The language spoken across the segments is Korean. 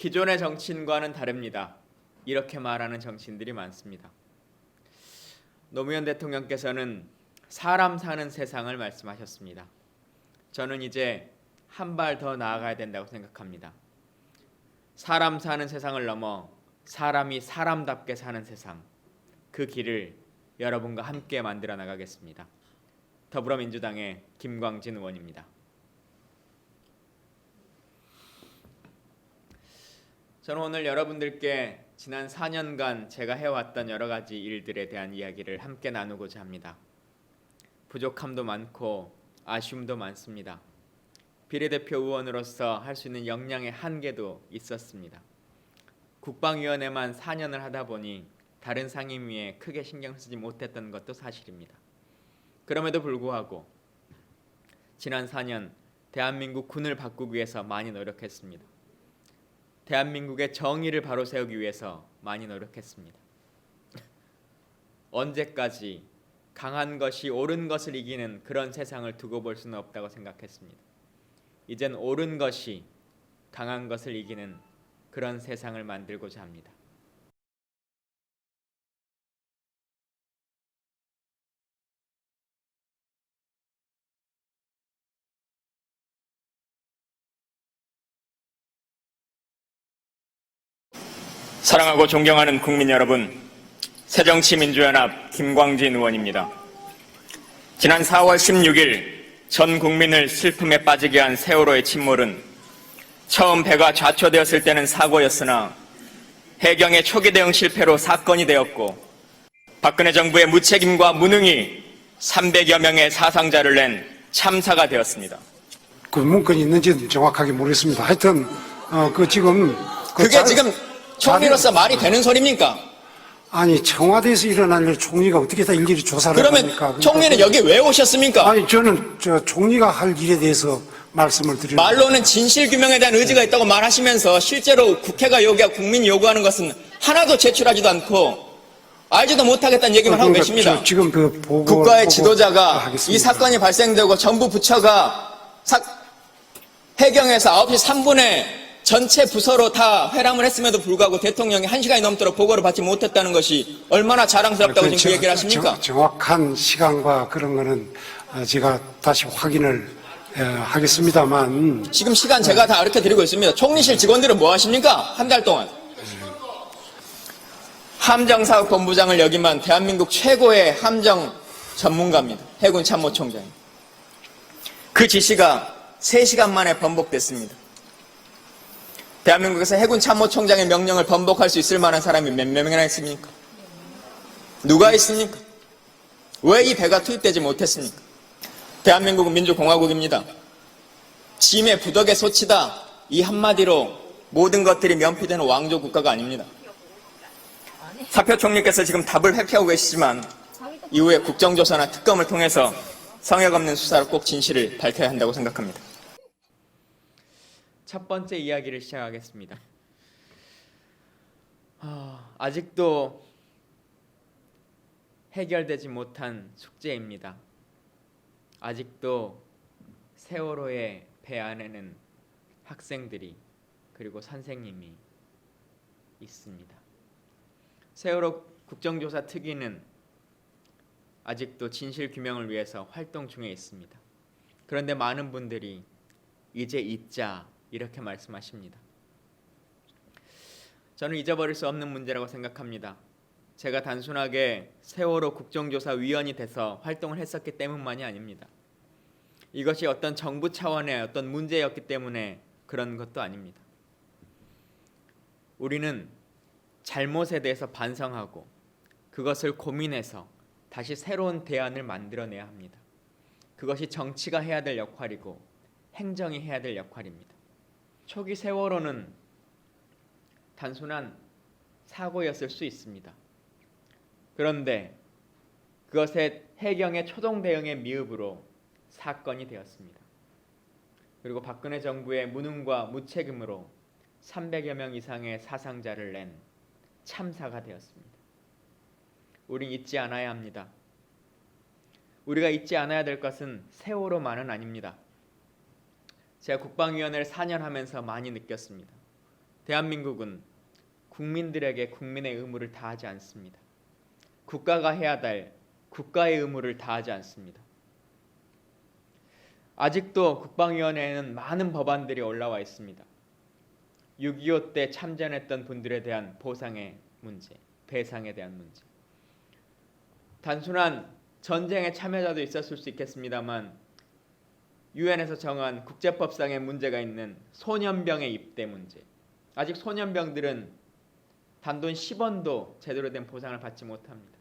기존의 정치인과는 다릅니다. 이렇게 말하는 정치인들이 많습니다. 노무현 대통령께서는 사람 사는 세상을 말씀하셨습니다. 저는 이제 한 발 더 나아가야 된다고 생각합니다. 사람 사는 세상을 넘어 사람이 사람답게 사는 세상, 그 길을 여러분과 함께 만들어 나가겠습니다. 더불어민주당의 김광진 의원입니다. 저는 오늘 여러분들께 지난 4년간 제가 해왔던 여러 가지 일들에 대한 이야기를 함께 나누고자 합니다. 부족함도 많고 아쉬움도 많습니다. 비례대표 의원으로서 할 수 있는 역량의 한계도 있었습니다. 국방위원회만 4년을 하다 보니 다른 상임위에 크게 신경 쓰지 못했던 것도 사실입니다. 그럼에도 불구하고 지난 4년 대한민국 군을 바꾸기 위해서 많이 노력했습니다. 대한민국의 정의를 바로 세우기 위해서 많이 노력했습니다. 언제까지 강한 것이 옳은 것을 이기는 그런 세상을 두고 볼 수는 없다고 생각했습니다. 이젠 옳은 것이 강한 것을 이기는 그런 세상을 만들고자 합니다. 사랑하고 존경하는 국민 여러분, 새정치민주연합 김광진 의원입니다. 지난 4월 16일 전 국민을 슬픔에 빠지게 한 세월호의 침몰은 처음 배가 좌초되었을 때는 사고였으나 해경의 초기 대응 실패로 사건이 되었고 박근혜 정부의 무책임과 무능이 300여 명의 사상자를 낸 참사가 되었습니다. 그 문건이 있는지는 정확하게 모르겠습니다. 하여튼 지금 그게 지금 총리로서 말이 되는 소리입니까? 아니 청와대에서 일어날 일 총리가 어떻게 다 일일이 조사를 그러면 합니까? 총리는 여기 왜 오셨습니까? 아니 저는 총리가 할 일에 대해서 말씀을 드리는 말로는 진실규명에 대한 의지가 있다고 말하시면서 실제로 국회가 요구하고 국민이 요구하는 것은 하나도 제출하지도 않고 알지도 못하겠다는 얘기만 하고 계십니다. 지금 국가의 지도자가 하겠습니다. 이 사건이 발생되고 정부 부처가 해경에서 9시 3분에 전체 부서로 다 회람을 했음에도 불구하고 대통령이 1시간이 넘도록 보고를 받지 못했다는 것이 얼마나 자랑스럽다고 지금 그 얘기를 하십니까? 정확한 시간과 그런 거는 제가 다시 확인을 하겠습니다만 지금 시간 제가 다 이렇게 드리고 있습니다. 총리실 직원들은 뭐 하십니까? 한 달 동안. 함정사업본부장을 역임한 대한민국 최고의 함정 전문가입니다. 해군 참모총장. 그 지시가 3시간 만에 번복됐습니다. 대한민국에서 해군 참모총장의 명령을 번복할 수 있을 만한 사람이 몇 명이나 있습니까? 누가 있습니까? 왜 이 배가 투입되지 못했습니까? 대한민국은 민주공화국입니다. 짐의 부덕의 소치다. 이 한마디로 모든 것들이 면피되는 왕조 국가가 아닙니다. 사표 총리께서 지금 답을 회피하고 계시지만 이후에 국정조사나 특검을 통해서 성역 없는 수사로 꼭 진실을 밝혀야 한다고 생각합니다. 첫 번째 이야기를 시작하겠습니다. 아직도 해결되지 못한 숙제입니다. 아직도 세월호의 배 안에는 학생들이 그리고 선생님이 있습니다. 세월호 국정조사 특위는 아직도 진실 규명을 위해서 활동 중에 있습니다. 그런데 많은 분들이 이제 잊자 이렇게 말씀하십니다. 저는 잊어버릴 수 없는 문제라고 생각합니다. 제가 단순하게 세월호 국정조사위원이 돼서 활동을 했었기 때문만이 아닙니다. 이것이 어떤 정부 차원의 어떤 문제였기 때문에 그런 것도 아닙니다. 우리는 잘못에 대해서 반성하고 그것을 고민해서 다시 새로운 대안을 만들어내야 합니다. 그것이 정치가 해야 될 역할이고 행정이 해야 될 역할입니다. 초기 세월호는 단순한 사고였을 수 있습니다. 그런데 그것의 해경의 초동 대응의 미흡으로 사건이 되었습니다. 그리고 박근혜 정부의 무능과 무책임으로 300여 명 이상의 사상자를 낸 참사가 되었습니다. 우린 잊지 않아야 합니다. 우리가 잊지 않아야 될 것은 세월호만은 아닙니다. 제가 국방위원회를 4년 하면서 많이 느꼈습니다. 대한민국은 국민들에게 국민의 의무를 다하지 않습니다. 국가가 해야 될 국가의 의무를 다하지 않습니다. 아직도 국방위원회에는 많은 법안들이 올라와 있습니다. 6.25 때 참전했던 분들에 대한 보상의 문제, 배상에 대한 문제. 단순한 전쟁의 참여자도 있었을 수 있겠습니다만 유엔에서 정한 국제법상의 문제가 있는 소년병의 입대 문제. 아직 소년병들은 단돈 10원도 제대로 된 보상을 받지 못합니다.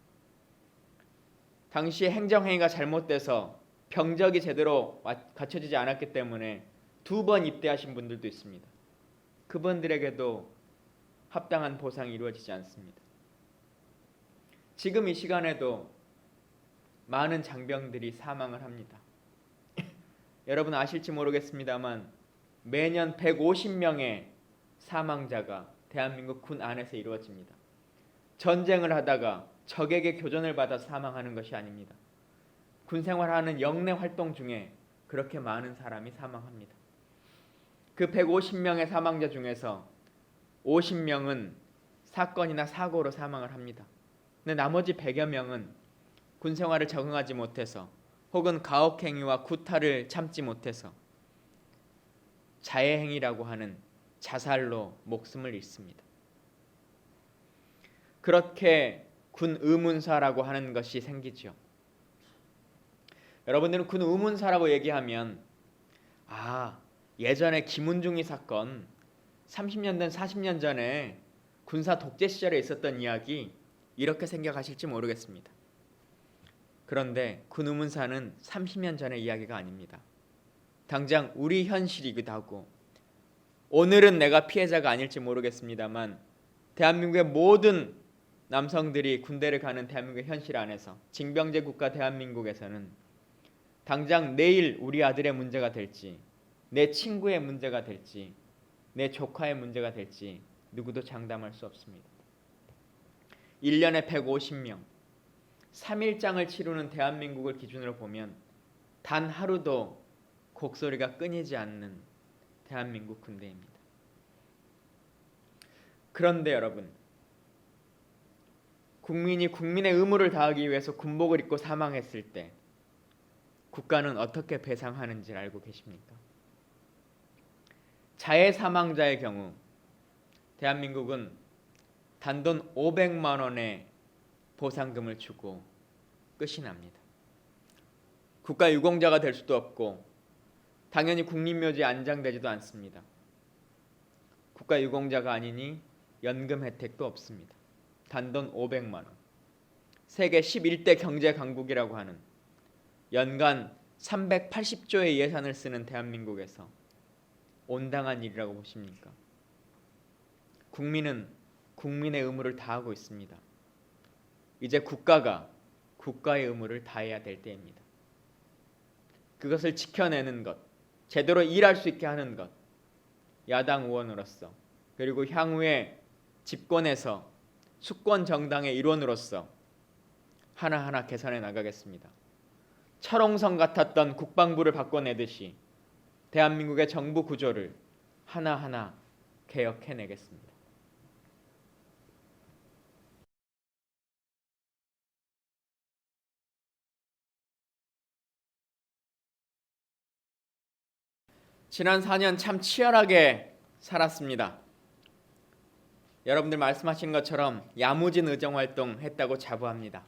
당시 행정행위가 잘못돼서 병적이 제대로 갖춰지지 않았기 때문에 2번 입대하신 분들도 있습니다. 그분들에게도 합당한 보상이 이루어지지 않습니다. 지금 이 시간에도 많은 장병들이 사망을 합니다. 여러분 아실지 모르겠습니다만 매년 150명의 사망자가 대한민국 군 안에서 이루어집니다. 전쟁을 하다가 적에게 교전을 받아 사망하는 것이 아닙니다. 군 생활하는 영내 활동 중에 그렇게 많은 사람이 사망합니다. 그 150명의 사망자 중에서 50명은 사건이나 사고로 사망을 합니다. 근데 나머지 100여 명은 군 생활을 적응하지 못해서 혹은 가혹행위와 구타를 참지 못해서 자해행위라고 하는 자살로 목숨을 잃습니다. 그렇게 군 의문사라고 하는 것이 생기죠. 여러분들은 군 의문사라고 얘기하면 예전에 김은중이 사건 30년 전 40년 전에 군사 독재 시절에 있었던 이야기 이렇게 생각하실지 모르겠습니다. 그런데 군 의문사는 30년 전의 이야기가 아닙니다. 당장 우리 현실이기도 하고 오늘은 내가 피해자가 아닐지 모르겠습니다만 대한민국의 모든 남성들이 군대를 가는 대한민국의 현실 안에서 징병제 국가 대한민국에서는 당장 내일 우리 아들의 문제가 될지 내 친구의 문제가 될지 내 조카의 문제가 될지 누구도 장담할 수 없습니다. 1년에 150명 3일장을 치르는 대한민국을 기준으로 보면 단 하루도 곡소리가 끊이지 않는 대한민국 군대입니다. 그런데 여러분, 국민이 국민의 의무를 다하기 위해서 군복을 입고 사망했을 때 국가는 어떻게 배상하는지 알고 계십니까? 자해 사망자의 경우 대한민국은 단돈 500만 원의 보상금을 주고 끝이 납니다. 국가 유공자가 될 수도 없고 당연히 국립묘지에 안장되지도 않습니다. 국가 유공자가 아니니 연금 혜택도 없습니다. 단돈 500만 원. 세계 11대 경제 강국이라고 하는 연간 380조의 예산을 쓰는 대한민국에서 온당한 일이라고 보십니까? 국민은 국민의 의무를 다하고 있습니다. 이제 국가가 국가의 의무를 다해야 될 때입니다. 그것을 지켜내는 것, 제대로 일할 수 있게 하는 것, 야당 의원으로서 그리고 향후에 집권에서 수권 정당의 일원으로서 하나하나 개선해 나가겠습니다. 철옹성 같았던 국방부를 바꿔내듯이 대한민국의 정부 구조를 하나하나 개혁해내겠습니다. 지난 4년 참 치열하게 살았습니다. 여러분들 말씀하신 것처럼 야무진 의정활동 했다고 자부합니다.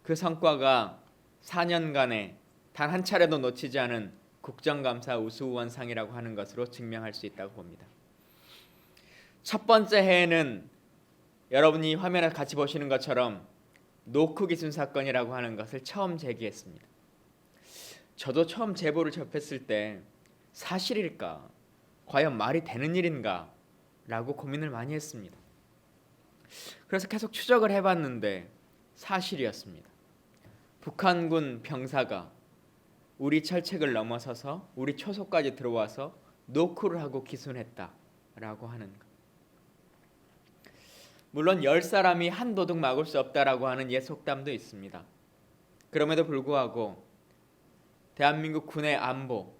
그 성과가 4년간에 단 한 차례도 놓치지 않은 국정감사 우수의원상이라고 하는 것으로 증명할 수 있다고 봅니다. 첫 번째 해에는 여러분이 화면에 같이 보시는 것처럼 노크 기순 사건이라고 하는 것을 처음 제기했습니다. 저도 처음 제보를 접했을 때 사실일까? 과연 말이 되는 일인가? 라고 고민을 많이 했습니다. 그래서 계속 추적을 해봤는데 사실이었습니다. 북한군 병사가 우리 철책을 넘어서서 우리 초소까지 들어와서 노크를 하고 기순했다라고 하는 것. 물론 10사람이 한 도둑 막을 수 없다라고 하는 옛 속담도 있습니다. 그럼에도 불구하고 대한민국 군의 안보,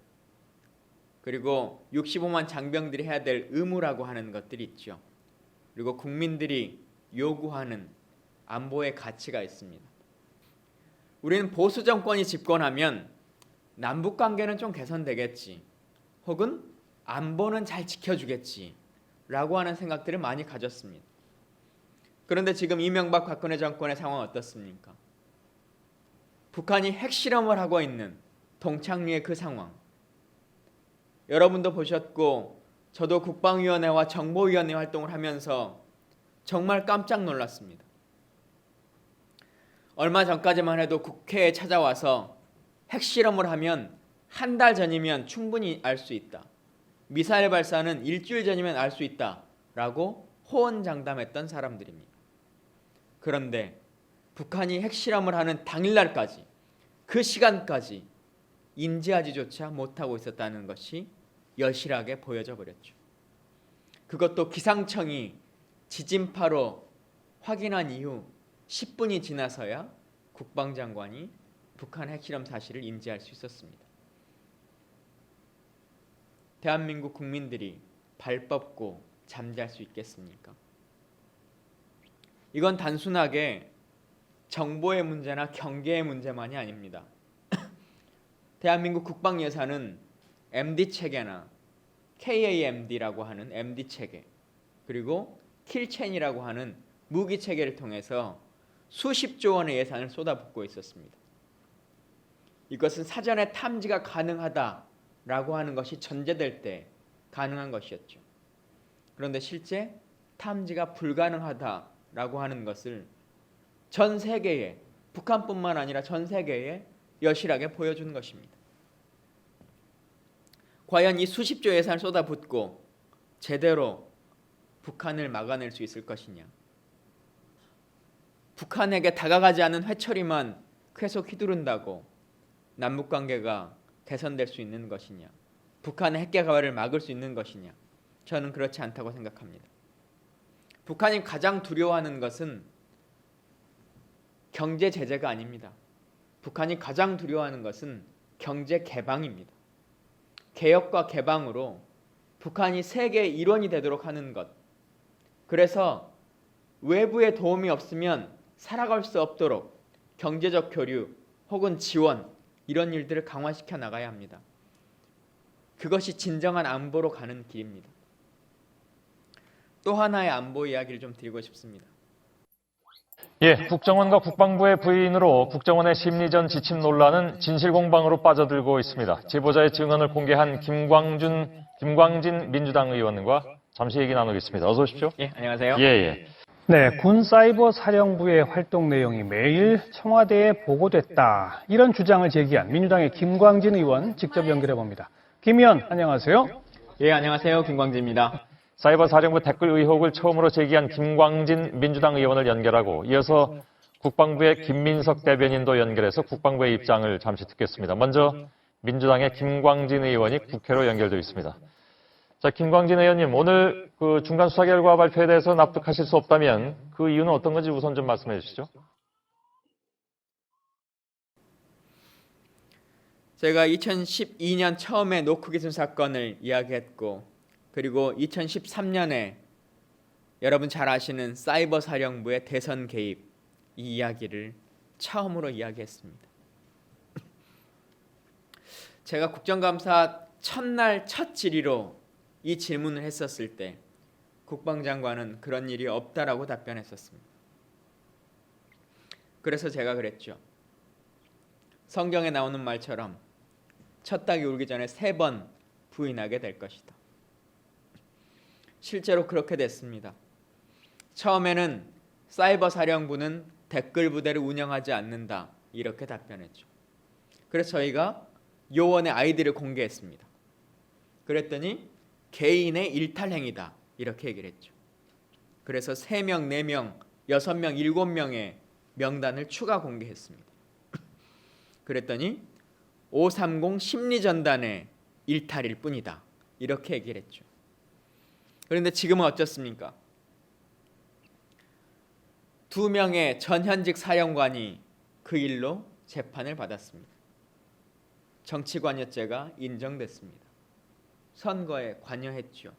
그리고 65만 장병들이 해야 될 의무라고 하는 것들이 있죠. 그리고 국민들이 요구하는 안보의 가치가 있습니다. 우리는 보수 정권이 집권하면 남북 관계는 좀 개선되겠지, 혹은 안보는 잘 지켜주겠지 라고 하는 생각들을 많이 가졌습니다. 그런데 지금 이명박 박근혜 정권의 상황은 어떻습니까? 북한이 핵실험을 하고 있는 동창리의 그 상황, 여러분도 보셨고 저도 국방위원회와 정보위원회 활동을 하면서 정말 깜짝 놀랐습니다. 얼마 전까지만 해도 국회에 찾아와서 핵실험을 하면 한 달 전이면 충분히 알 수 있다, 미사일 발사는 일주일 전이면 알 수 있다 라고 호언장담했던 사람들입니다. 그런데 북한이 핵실험을 하는 당일날까지, 그 시간까지 인지하지조차 못하고 있었다는 것이 여실하게 보여져 버렸죠. 그것도 기상청이 지진파로 확인한 이후 10분이 지나서야 국방장관이 북한 핵실험 사실을 인지할 수 있었습니다. 대한민국 국민들이 발 뻗고 잠잘 수 있겠습니까? 이건 단순하게 정보의 문제나 경계의 문제만이 아닙니다. 대한민국 국방 예산은 MD 체계나 KAMD라고 하는 MD 체계, 그리고 킬첸이라고 하는 무기 체계를 통해서 수십조 원의 예산을 쏟아붓고 있었습니다. 이것은 사전에 탐지가 가능하다라고 하는 것이 전제될 때 가능한 것이었죠. 그런데 실제 탐지가 불가능하다라고 하는 것을 전 세계에, 북한뿐만 아니라 전 세계에 여실하게 보여준 것입니다. 과연 이 수십조 예산을 쏟아붓고 제대로 북한을 막아낼 수 있을 것이냐? 북한에게 다가가지 않은 회초리만 계속 휘두른다고 남북관계가 개선될 수 있는 것이냐? 북한의 핵개발을 막을 수 있는 것이냐? 저는 그렇지 않다고 생각합니다. 북한이 가장 두려워하는 것은 경제 제재가 아닙니다. 북한이 가장 두려워하는 것은 경제 개방입니다. 개혁과 개방으로 북한이 세계의 일원이 되도록 하는 것, 그래서 외부의 도움이 없으면 살아갈 수 없도록 경제적 교류 혹은 지원, 이런 일들을 강화시켜 나가야 합니다. 그것이 진정한 안보로 가는 길입니다. 또 하나의 안보 이야기를 좀 드리고 싶습니다. 예, 국정원과 국방부의 부인으로 국정원의 심리전 지침 논란은 진실공방으로 빠져들고 있습니다. 제보자의 증언을 공개한 김광진 민주당 의원과 잠시 얘기 나누겠습니다. 어서 오십시오. 예, 안녕하세요. 예. 네, 군사이버사령부의 활동 내용이 매일 청와대에 보고됐다, 이런 주장을 제기한 민주당의 김광진 의원 직접 연결해 봅니다. 김 의원, 안녕하세요. 예, 안녕하세요. 김광진입니다. 사이버사령부 댓글 의혹을 처음으로 제기한 김광진 민주당 의원을 연결하고 이어서 국방부의 김민석 대변인도 연결해서 국방부의 입장을 잠시 듣겠습니다. 먼저 민주당의 김광진 의원이 국회로 연결되어 있습니다. 자, 김광진 의원님, 오늘 그 중간 수사 결과 발표에 대해서 납득하실 수 없다면 그 이유는 어떤 건지 우선 좀 말씀해 주시죠. 제가 2012년 처음에 노크 기술 사건을 이야기했고, 그리고 2013년에 여러분 잘 아시는 사이버 사령부의 대선 개입, 이 이야기를 처음으로 이야기했습니다. 제가 국정감사 첫날 첫 질의로 이 질문을 했었을 때 국방장관은 그런 일이 없다라고 답변했었습니다. 그래서 제가 그랬죠. 성경에 나오는 말처럼 첫 닭이 울기 전에 3번 부인하게 될 것이다. 실제로 그렇게 됐습니다. 처음에는 사이버 사령부는 댓글 부대를 운영하지 않는다, 이렇게 답변했죠. 그래서 저희가 요원의 아이디를 공개했습니다. 그랬더니 개인의 일탈 행위다, 이렇게 얘기를 했죠. 그래서 3명, 4명, 6명, 7명의 명단을 추가 공개했습니다. 그랬더니 530 심리전단의 일탈일 뿐이다, 이렇게 얘기를 했죠. 그런데 지금은 어떻습니까? 2명의 전현직 사령관이 그 일로 재판을 받았습니다. 정치관여죄가 인정됐습니다. 선거에 관여했죠.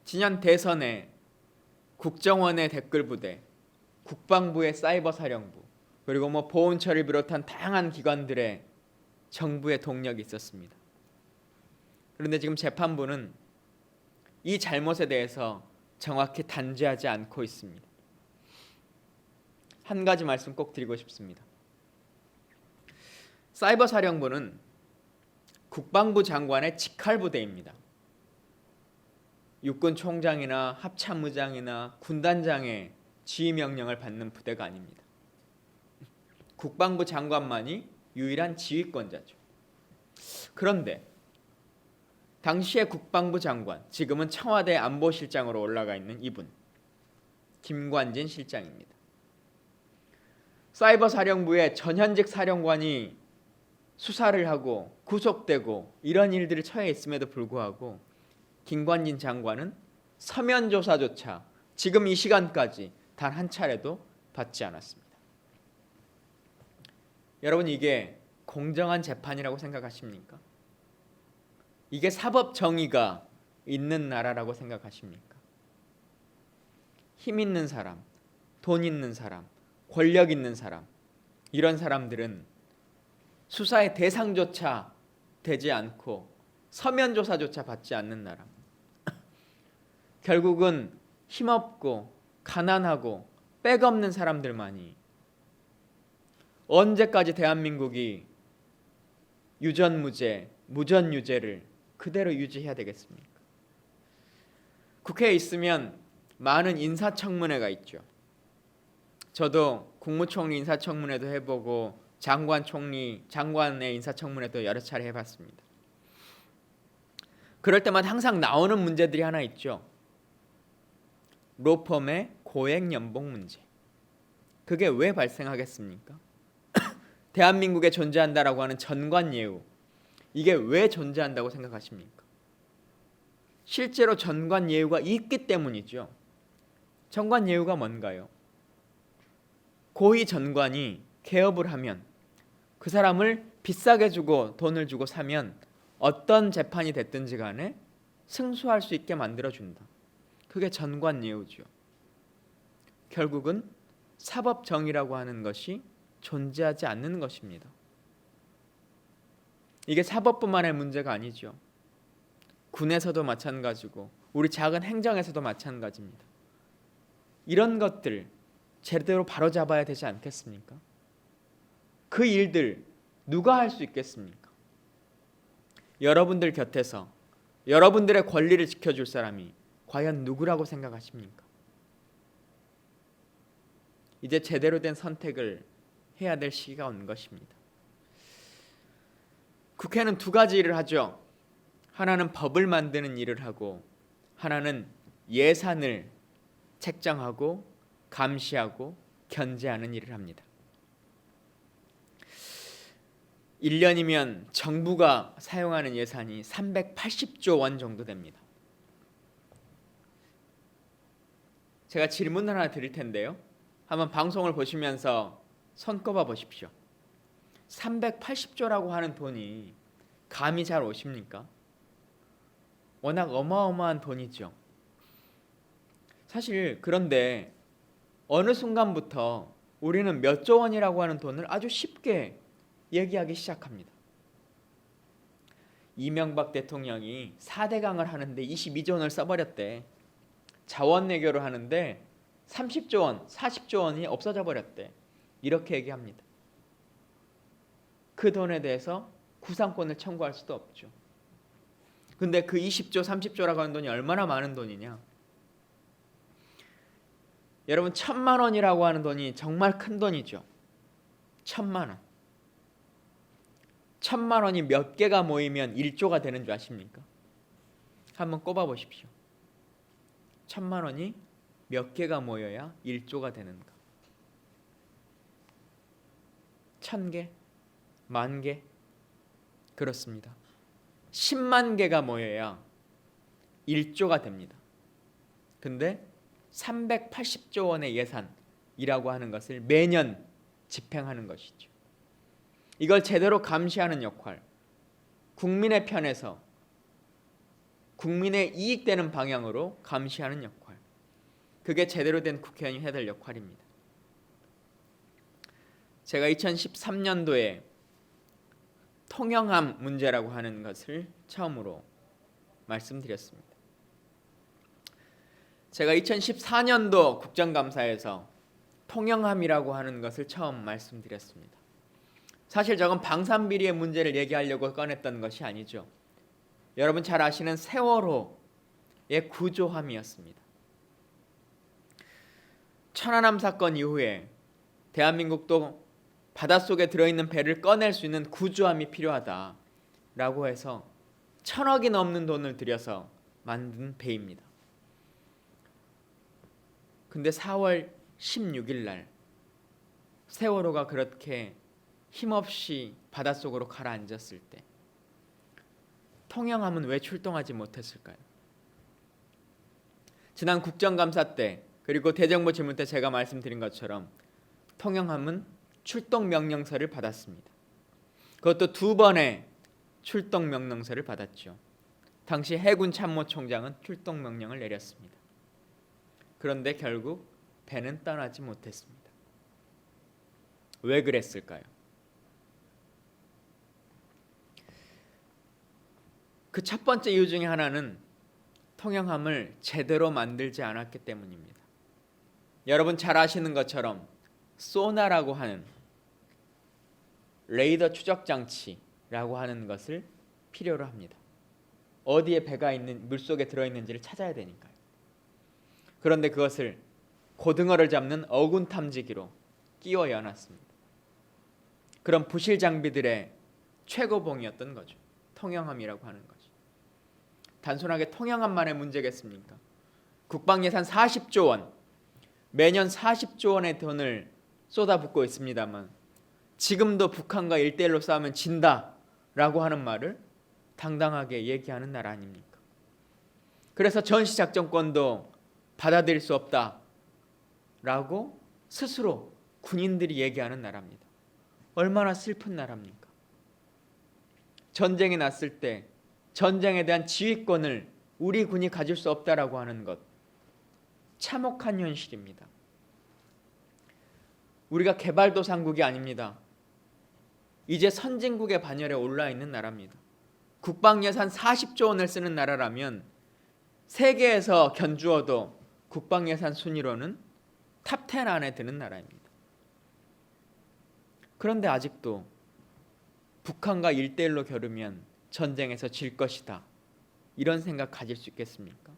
지난 대선에 국정원의 댓글부대, 국방부의 사이버 사령부, 그리고 보훈처를 비롯한 다양한 기관들의 정부의 동력이 있었습니다. 그런데 지금 재판부는 이 잘못에 대해서 정확히 단죄하지 않고 있습니다. 한 가지 말씀 꼭 드리고 싶습니다. 사이버 사령부는 국방부 장관의 직할부대입니다. 육군 총장이나 합참의장이나 군단장의 지휘 명령을 받는 부대가 아닙니다. 국방부 장관만이 유일한 지휘권자죠. 그런데 당시의 국방부 장관, 지금은 청와대 안보실장으로 올라가 있는 이분, 김관진 실장입니다. 사이버 사령부의 전현직 사령관이 수사를 하고 구속되고 이런 일들을 처해 있음에도 불구하고 김관진 장관은 서면 조사조차 지금 이 시간까지 단 한 차례도 받지 않았습니다. 여러분, 이게 공정한 재판이라고 생각하십니까? 이게 사법 정의가 있는 나라라고 생각하십니까? 힘 있는 사람, 돈 있는 사람, 권력 있는 사람, 이런 사람들은 수사의 대상조차 되지 않고 서면 조사조차 받지 않는 나라. 결국은 힘없고 가난하고 백 없는 사람들만이 언제까지 대한민국이 유전무죄, 무전유죄를 그대로 유지해야 되겠습니까? 국회에 있으면 많은 인사청문회가 있죠. 저도 국무총리 인사청문회도 해보고 장관의 인사청문회도 여러 차례 해봤습니다. 그럴 때마다 항상 나오는 문제들이 하나 있죠. 로펌의 고액 연봉 문제. 그게 왜 발생하겠습니까? 대한민국에 존재한다라고 하는 전관예우, 이게 왜 존재한다고 생각하십니까? 실제로 전관예우가 있기 때문이죠. 전관예우가 뭔가요? 고위 전관이 개업을 하면 그 사람을 비싸게 주고 돈을 주고 사면 어떤 재판이 됐든지 간에 승소할 수 있게 만들어준다. 그게 전관예우죠. 결국은 사법정의라고 하는 것이 존재하지 않는 것입니다. 이게 사법부만의 문제가 아니죠. 군에서도 마찬가지고 우리 작은 행정에서도 마찬가지입니다. 이런 것들 제대로 바로잡아야 되지 않겠습니까? 그 일들 누가 할 수 있겠습니까? 여러분들 곁에서 여러분들의 권리를 지켜줄 사람이 과연 누구라고 생각하십니까? 이제 제대로 된 선택을 해야 될 시기가 온 것입니다. 국회는 두 가지 일을 하죠. 하나는 법을 만드는 일을 하고 하나는 예산을 책정하고 감시하고 견제하는 일을 합니다. 1년이면 정부가 사용하는 예산이 380조 원 정도 됩니다. 제가 질문을 하나 드릴 텐데요. 한번 방송을 보시면서 손꼽아 보십시오. 380조라고 하는 돈이 감이 잘 오십니까? 워낙 어마어마한 돈이죠. 사실 그런데 어느 순간부터 우리는 몇 조 원이라고 하는 돈을 아주 쉽게 얘기하기 시작합니다. 이명박 대통령이 4대강을 하는데 22조 원을 써버렸대. 자원외교를 하는데 30조 원, 40조 원이 없어져 버렸대. 이렇게 얘기합니다. 그 돈에 대해서 구상권을 청구할 수도 없죠. 근데 그 20조, 30조라고 하는 돈이 얼마나 많은 돈이냐? 여러분, 1,000만 원이라고 하는 돈이 정말 큰 돈이죠. 1,000만 원. 1,000만 원이 몇 개가 모이면 1조가 되는 줄 아십니까? 한번 꼽아 보십시오. 1,000만 원이 몇 개가 모여야 1조가 되는가? 1,000개? 10,000개? 그렇습니다. 10만 개가 모여야 1조가 됩니다. 근데 380조 원의 예산이라고 하는 것을 매년 집행하는 것이죠. 이걸 제대로 감시하는 역할, 국민의 편에서 국민의 이익되는 방향으로 감시하는 역할. 그게 제대로 된 국회의원이 해야 될 역할입니다. 제가 2013년도에 통영함 문제라고 하는 것을 처음으로 말씀드렸습니다. 제가 2014년도 국정감사에서 통영함이라고 하는 것을 처음 말씀드렸습니다. 사실 저건 방산비리의 문제를 얘기하려고 꺼냈던 것이 아니죠. 여러분 잘 아시는 세월호의 구조함이었습니다. 천안함 사건 이후에 대한민국도 바닷속에 들어있는 배를 꺼낼 수 있는 구조함이 필요하다라고 해서 1,000억이 넘는 돈을 들여서 만든 배입니다. 근데 4월 16일 날 세월호가 그렇게 힘없이 바닷속으로 가라앉았을 때 통영함은 왜 출동하지 못했을까요? 지난 국정감사 때 그리고 대정부 질문 때 제가 말씀드린 것처럼 통영함은 출동 명령서를 받았습니다. 그것도 2번의 출동 명령서를 받았죠. 당시 해군 참모총장은 출동 명령을 내렸습니다. 그런데 결국 배는 떠나지 못했습니다. 왜 그랬을까요? 그 첫 번째 이유 중에 하나는 통영함을 제대로 만들지 않았기 때문입니다. 여러분 잘 아시는 것처럼 소나라고 하는 레이더 추적 장치라고 하는 것을 필요로 합니다. 어디에 배가 있는 물속에 들어있는지를 찾아야 되니까요. 그런데 그것을 고등어를 잡는 어군 탐지기로 끼워 여놨습니다. 그런 부실 장비들의 최고봉이었던 거죠. 통영함이라고 하는 거죠. 단순하게 통영함만의 문제겠습니까? 국방 예산 40조 원, 매년 40조 원의 돈을 쏟아붓고 있습니다만 지금도 북한과 1대1로 싸우면 진다라고 하는 말을 당당하게 얘기하는 나라 아닙니까? 그래서 전시작전권도 받아들일 수 없다라고 스스로 군인들이 얘기하는 나라입니다. 얼마나 슬픈 나라입니까? 전쟁이 났을 때 전쟁에 대한 지휘권을 우리 군이 가질 수 없다라고 하는 것, 참혹한 현실입니다. 우리가 개발도상국이 아닙니다. 이제 선진국의 반열에 올라 있는 나라입니다. 국방 예산 40조 원을 쓰는 나라라면 세계에서 견주어도 국방 예산 순위로는 탑10 안에 드는 나라입니다. 그런데 아직도 북한과 1대1로 겨루면 전쟁에서 질 것이다. 이런 생각 가질 수 있겠습니까?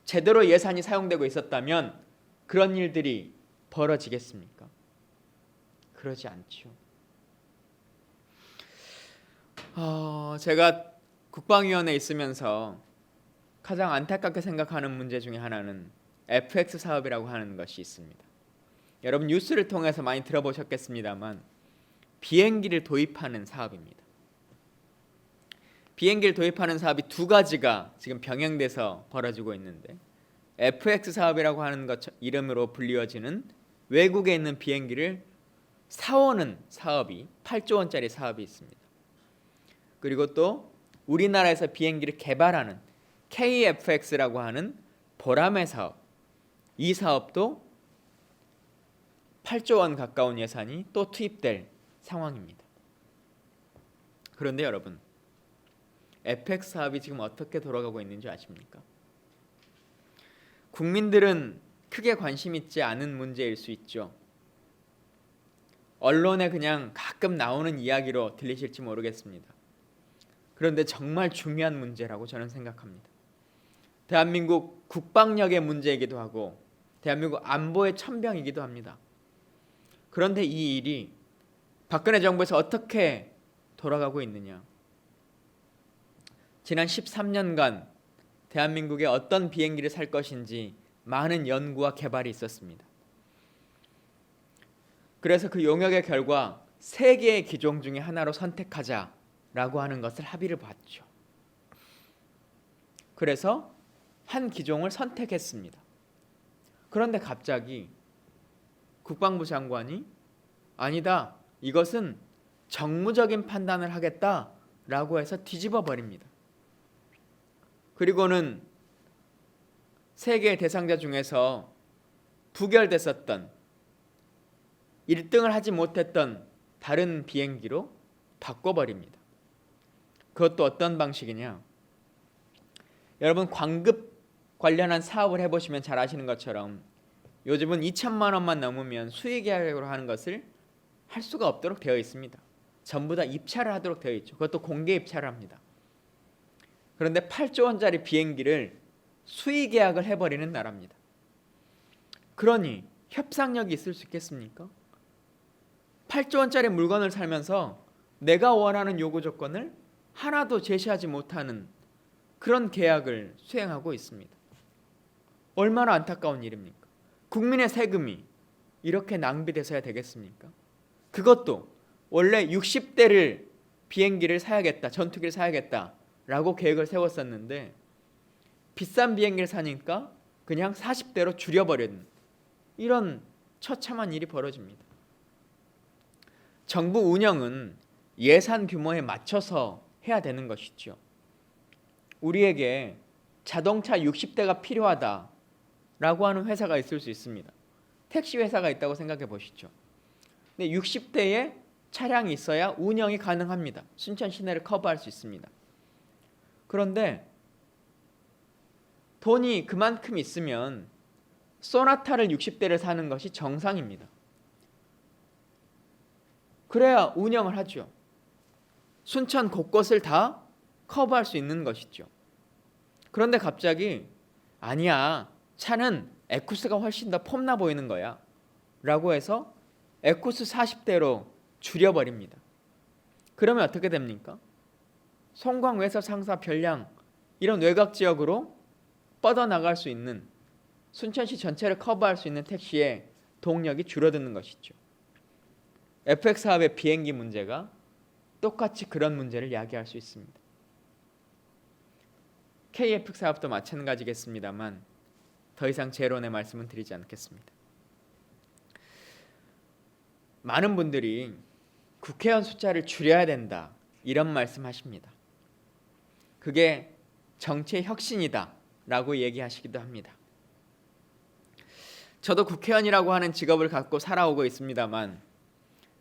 제대로 예산이 사용되고 있었다면 그런 일들이 벌어지겠습니까? 그러지 않죠. 제가 국방위원회에 있으면서 가장 안타깝게 생각하는 문제 중에 하나는 FX 사업이라고 하는 것이 있습니다. 여러분 뉴스를 통해서 많이 들어보셨겠습니다만 비행기를 도입하는 사업입니다. 비행기를 도입하는 사업이 2가지가 지금 병행돼서 벌어지고 있는데 FX 사업이라고 하는 것 이름으로 불리워지는 외국에 있는 비행기를 사오는 사업이 8조 원짜리 사업이 있습니다. 그리고 또 우리나라에서 비행기를 개발하는 KFX라고 하는 보람의 사업, 이 사업도 8조 원 가까운 예산이 또 투입될 상황입니다. 그런데 여러분 FX 사업이 지금 어떻게 돌아가고 있는지 아십니까? 국민들은 크게 관심 있지 않은 문제일 수 있죠. 언론에 그냥 가끔 나오는 이야기로 들리실지 모르겠습니다. 그런데 정말 중요한 문제라고 저는 생각합니다. 대한민국 국방력의 문제이기도 하고 대한민국 안보의 천병이기도 합니다. 그런데 이 일이 박근혜 정부에서 어떻게 돌아가고 있느냐? 지난 13년간 대한민국에 어떤 비행기를 살 것인지 많은 연구와 개발이 있었습니다. 그래서 그 용역의 결과 3개의 기종 중에 하나로 선택하자라고 하는 것을 합의를 봤죠. 그래서 한 기종을 선택했습니다. 그런데 갑자기 국방부 장관이 아니다, 이것은 정무적인 판단을 하겠다라고 라고 해서 뒤집어 버립니다. 그리고는 세계 대상자 중에서 부결됐었던 1등을 하지 못했던 다른 비행기로 바꿔버립니다. 그것도 어떤 방식이냐? 여러분 광급 관련한 사업을 해보시면 잘 아시는 것처럼 요즘은 2천만 원만 넘으면 수의 계약으로 하는 것을 할 수가 없도록 되어 있습니다. 전부 다 입찰을 하도록 되어 있죠. 그것도 공개 입찰을 합니다. 그런데 8조 원짜리 비행기를 수의 계약을 해버리는 나라입니다. 그러니 협상력이 있을 수 있겠습니까? 8조 원짜리 물건을 살면서 내가 원하는 요구 조건을 하나도 제시하지 못하는 그런 계약을 수행하고 있습니다. 얼마나 안타까운 일입니까? 국민의 세금이 이렇게 낭비돼서야 되겠습니까? 그것도 원래 60대를 비행기를 사야겠다, 전투기를 사야겠다라고 계획을 세웠었는데 비싼 비행기를 사니까 그냥 40대로 줄여버리는 이런 처참한 일이 벌어집니다. 정부 운영은 예산 규모에 맞춰서 해야 되는 것이죠. 우리에게 자동차 60대가 필요하다라고 하는 회사가 있을 수 있습니다. 택시 회사가 있다고 생각해 보시죠. 근데 60대의 차량이 있어야 운영이 가능합니다. 순천 시내를 커버할 수 있습니다. 그런데 돈이 그만큼 있으면 소나타를 60대를 사는 것이 정상입니다. 그래야 운영을 하죠. 순천 곳곳을 다 커버할 수 있는 것이죠. 그런데 갑자기 아니야, 차는 에쿠스가 훨씬 더 폼나 보이는 거야 라고 해서 에쿠스 40대로 줄여버립니다. 그러면 어떻게 됩니까? 송광, 외서, 상사, 별량 이런 외곽 지역으로 뻗어나갈 수 있는 순천시 전체를 커버할 수 있는 택시의 동력이 줄어드는 것이죠. FX 사업의 비행기 문제가 똑같이 그런 문제를 야기할 수 있습니다. KFX 사업도 마찬가지겠습니다만 더 이상 재론의 말씀은 드리지 않겠습니다. 많은 분들이 국회의원 숫자를 줄여야 된다 이런 말씀하십니다. 그게 정치의 혁신이다 라고 얘기하시기도 합니다. 저도 국회의원이라고 하는 직업을 갖고 살아오고 있습니다만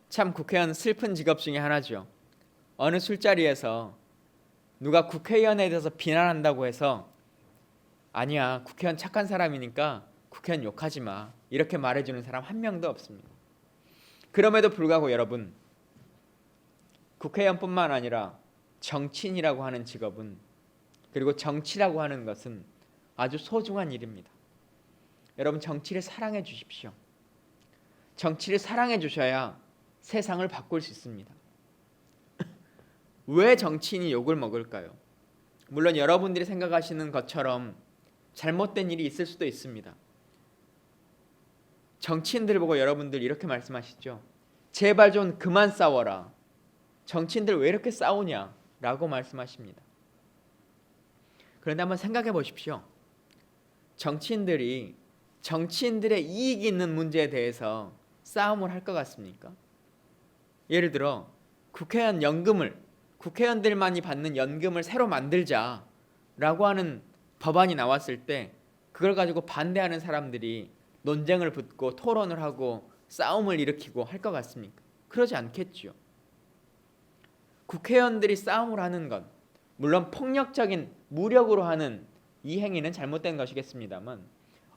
참 국회의원 슬픈 직업 중에 하나죠. 어느 술자리에서 누가 국회의원에 대해서 비난한다고 해서 아니야, 국회의원 착한 사람이니까 국회의원 욕하지 마 이렇게 말해주는 사람 한 명도 없습니다. 그럼에도 불구하고 여러분, 국회의원뿐만 아니라 정치인이라고 하는 직업은, 그리고 정치라고 하는 것은 아주 소중한 일입니다. 여러분, 정치를 사랑해 주십시오. 정치를 사랑해 주셔야 세상을 바꿀 수 있습니다. 왜 정치인이 욕을 먹을까요? 물론 여러분들이 생각하시는 것처럼 잘못된 일이 있을 수도 있습니다. 정치인들 보고 여러분들 이렇게 말씀하시죠. 제발 좀 그만 싸워라. 정치인들 왜 이렇게 싸우냐? 라고 말씀하십니다. 그런데 한번 생각해 보십시오. 정치인들이 정치인들의 이익이 있는 문제에 대해서 싸움을 할 것 같습니까? 예를 들어 국회의원 연금을, 국회의원들만이 받는 연금을 새로 만들자라고 하는 법안이 나왔을 때 그걸 가지고 반대하는 사람들이 논쟁을 붙고 토론을 하고 싸움을 일으키고 할 것 같습니까? 그러지 않겠죠. 국회의원들이 싸움을 하는 것, 물론 폭력적인 무력으로 하는 이 행위는 잘못된 것이겠습니다만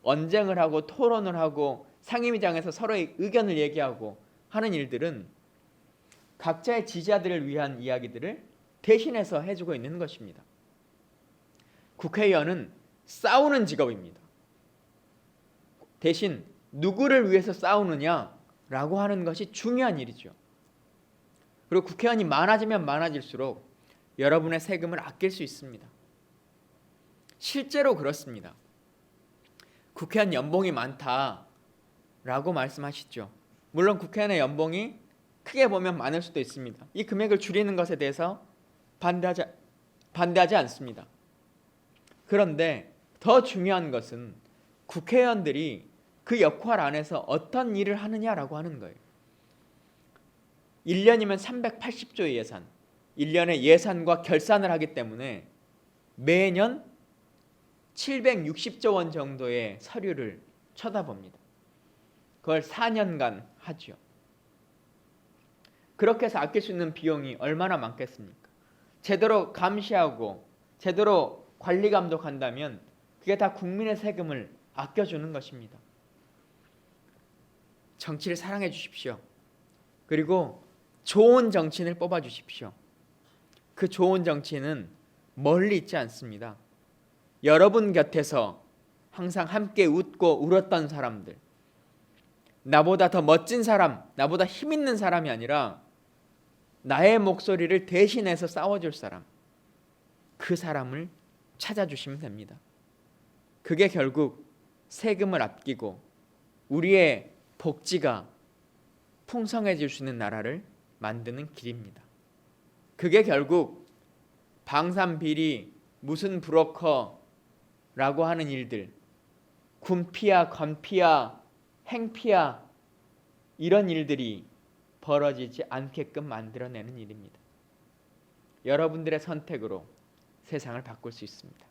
언쟁을 하고 토론을 하고 상임위장에서 서로의 의견을 얘기하고 하는 일들은 각자의 지지자들을 위한 이야기들을 대신해서 해주고 있는 것입니다. 국회의원은 싸우는 직업입니다. 대신 누구를 위해서 싸우느냐라고 하는 것이 중요한 일이죠. 그리고 국회의원이 많아지면 많아질수록 여러분의 세금을 아낄 수 있습니다. 실제로 그렇습니다. 국회의원 연봉이 많다라고 말씀하시죠. 물론 국회의원의 연봉이 크게 보면 많을 수도 있습니다. 이 금액을 줄이는 것에 대해서 반대하지 않습니다. 그런데 더 중요한 것은 국회의원들이 그 역할 안에서 어떤 일을 하느냐라고 하는 거예요. 1년이면 380조의 예산, 1년의 예산과 결산을 하기 때문에 매년 760조 원 정도의 서류를 쳐다봅니다. 그걸 4년간 하죠. 그렇게 해서 아낄 수 있는 비용이 얼마나 많겠습니까? 제대로 감시하고 제대로 관리 감독한다면 그게 다 국민의 세금을 아껴주는 것입니다. 정치를 사랑해 주십시오. 그리고 좋은 정치인을 뽑아 주십시오. 그 좋은 정치인은 멀리 있지 않습니다. 여러분 곁에서 항상 함께 웃고 울었던 사람들, 나보다 더 멋진 사람, 나보다 힘 있는 사람이 아니라 나의 목소리를 대신해서 싸워줄 사람, 그 사람을 찾아주시면 됩니다. 그게 결국 세금을 아끼고 우리의 복지가 풍성해질 수 있는 나라를 만드는 길입니다. 그게 결국 방산 비리, 무슨 브로커라고 하는 일들, 군피야, 건피야, 행피야, 이런 일들이 벌어지지 않게끔 만들어내는 일입니다. 여러분들의 선택으로 세상을 바꿀 수 있습니다.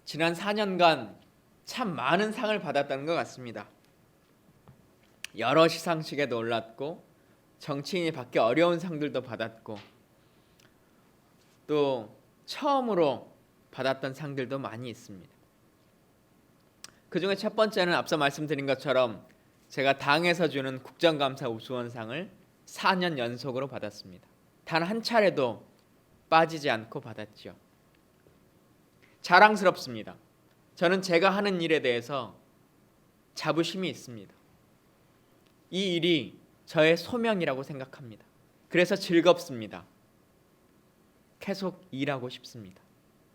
지난 4년간 참 많은 상을 받았다는 것 같습니다. 여러 시상식에도 올랐고 정치인이 받기 어려운 상들도 받았고 또 처음으로 받았던 상들도 많이 있습니다. 그 중에 첫 번째는 앞서 말씀드린 것처럼 제가 당에서 주는 국정감사 우수원상을 4년 연속으로 받았습니다. 단 한 차례도 빠지지 않고 받았죠. 자랑스럽습니다. 저는 제가 하는 일에 대해서 자부심이 있습니다. 이 일이 저의 소명이라고 생각합니다. 그래서 즐겁습니다. 계속 일하고 싶습니다.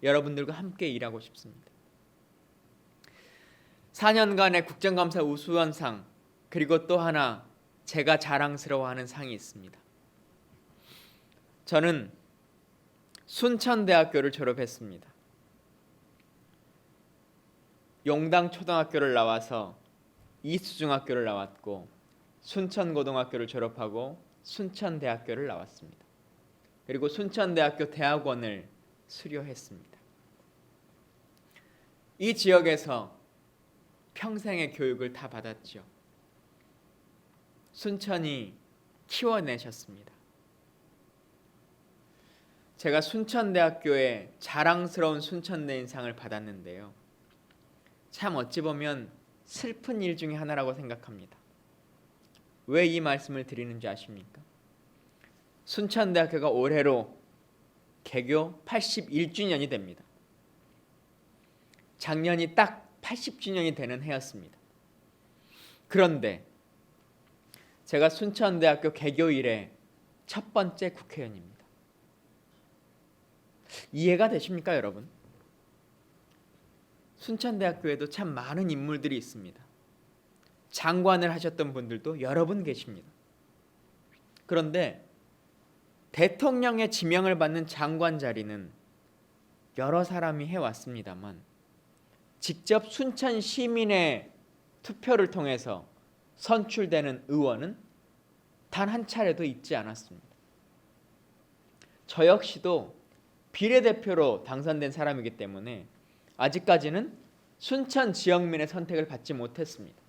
여러분들과 함께 일하고 싶습니다. 4년간의 국정감사 우수원상, 그리고 또 하나 제가 자랑스러워하는 상이 있습니다. 저는 순천대학교를 졸업했습니다. 용당초등학교를 나와서 이수중학교를 나왔고 순천고등학교를 졸업하고 순천대학교를 나왔습니다. 그리고 순천대학교 대학원을 수료했습니다. 이 지역에서 평생의 교육을 다 받았죠. 순천이 키워내셨습니다. 제가 순천대학교에 자랑스러운 순천대인상을 받았는데요. 참 어찌 보면 슬픈 일 중에 하나라고 생각합니다. 왜 이 말씀을 드리는지 아십니까? 순천대학교가 올해로 개교 81주년이 됩니다. 작년이 딱 80주년이 되는 해였습니다. 그런데 제가 순천대학교 개교 이래 첫 번째 국회의원입니다. 이해가 되십니까, 여러분? 순천대학교에도 참 많은 인물들이 있습니다. 장관을 하셨던 분들도 여러 분 계십니다. 그런데 대통령의 지명을 받는 장관 자리는 여러 사람이 해왔습니다만 직접 순천 시민의 투표를 통해서 선출되는 의원은 단 한 차례도 있지 않았습니다. 저 역시도 비례대표로 당선된 사람이기 때문에 아직까지는 순천 지역민의 선택을 받지 못했습니다.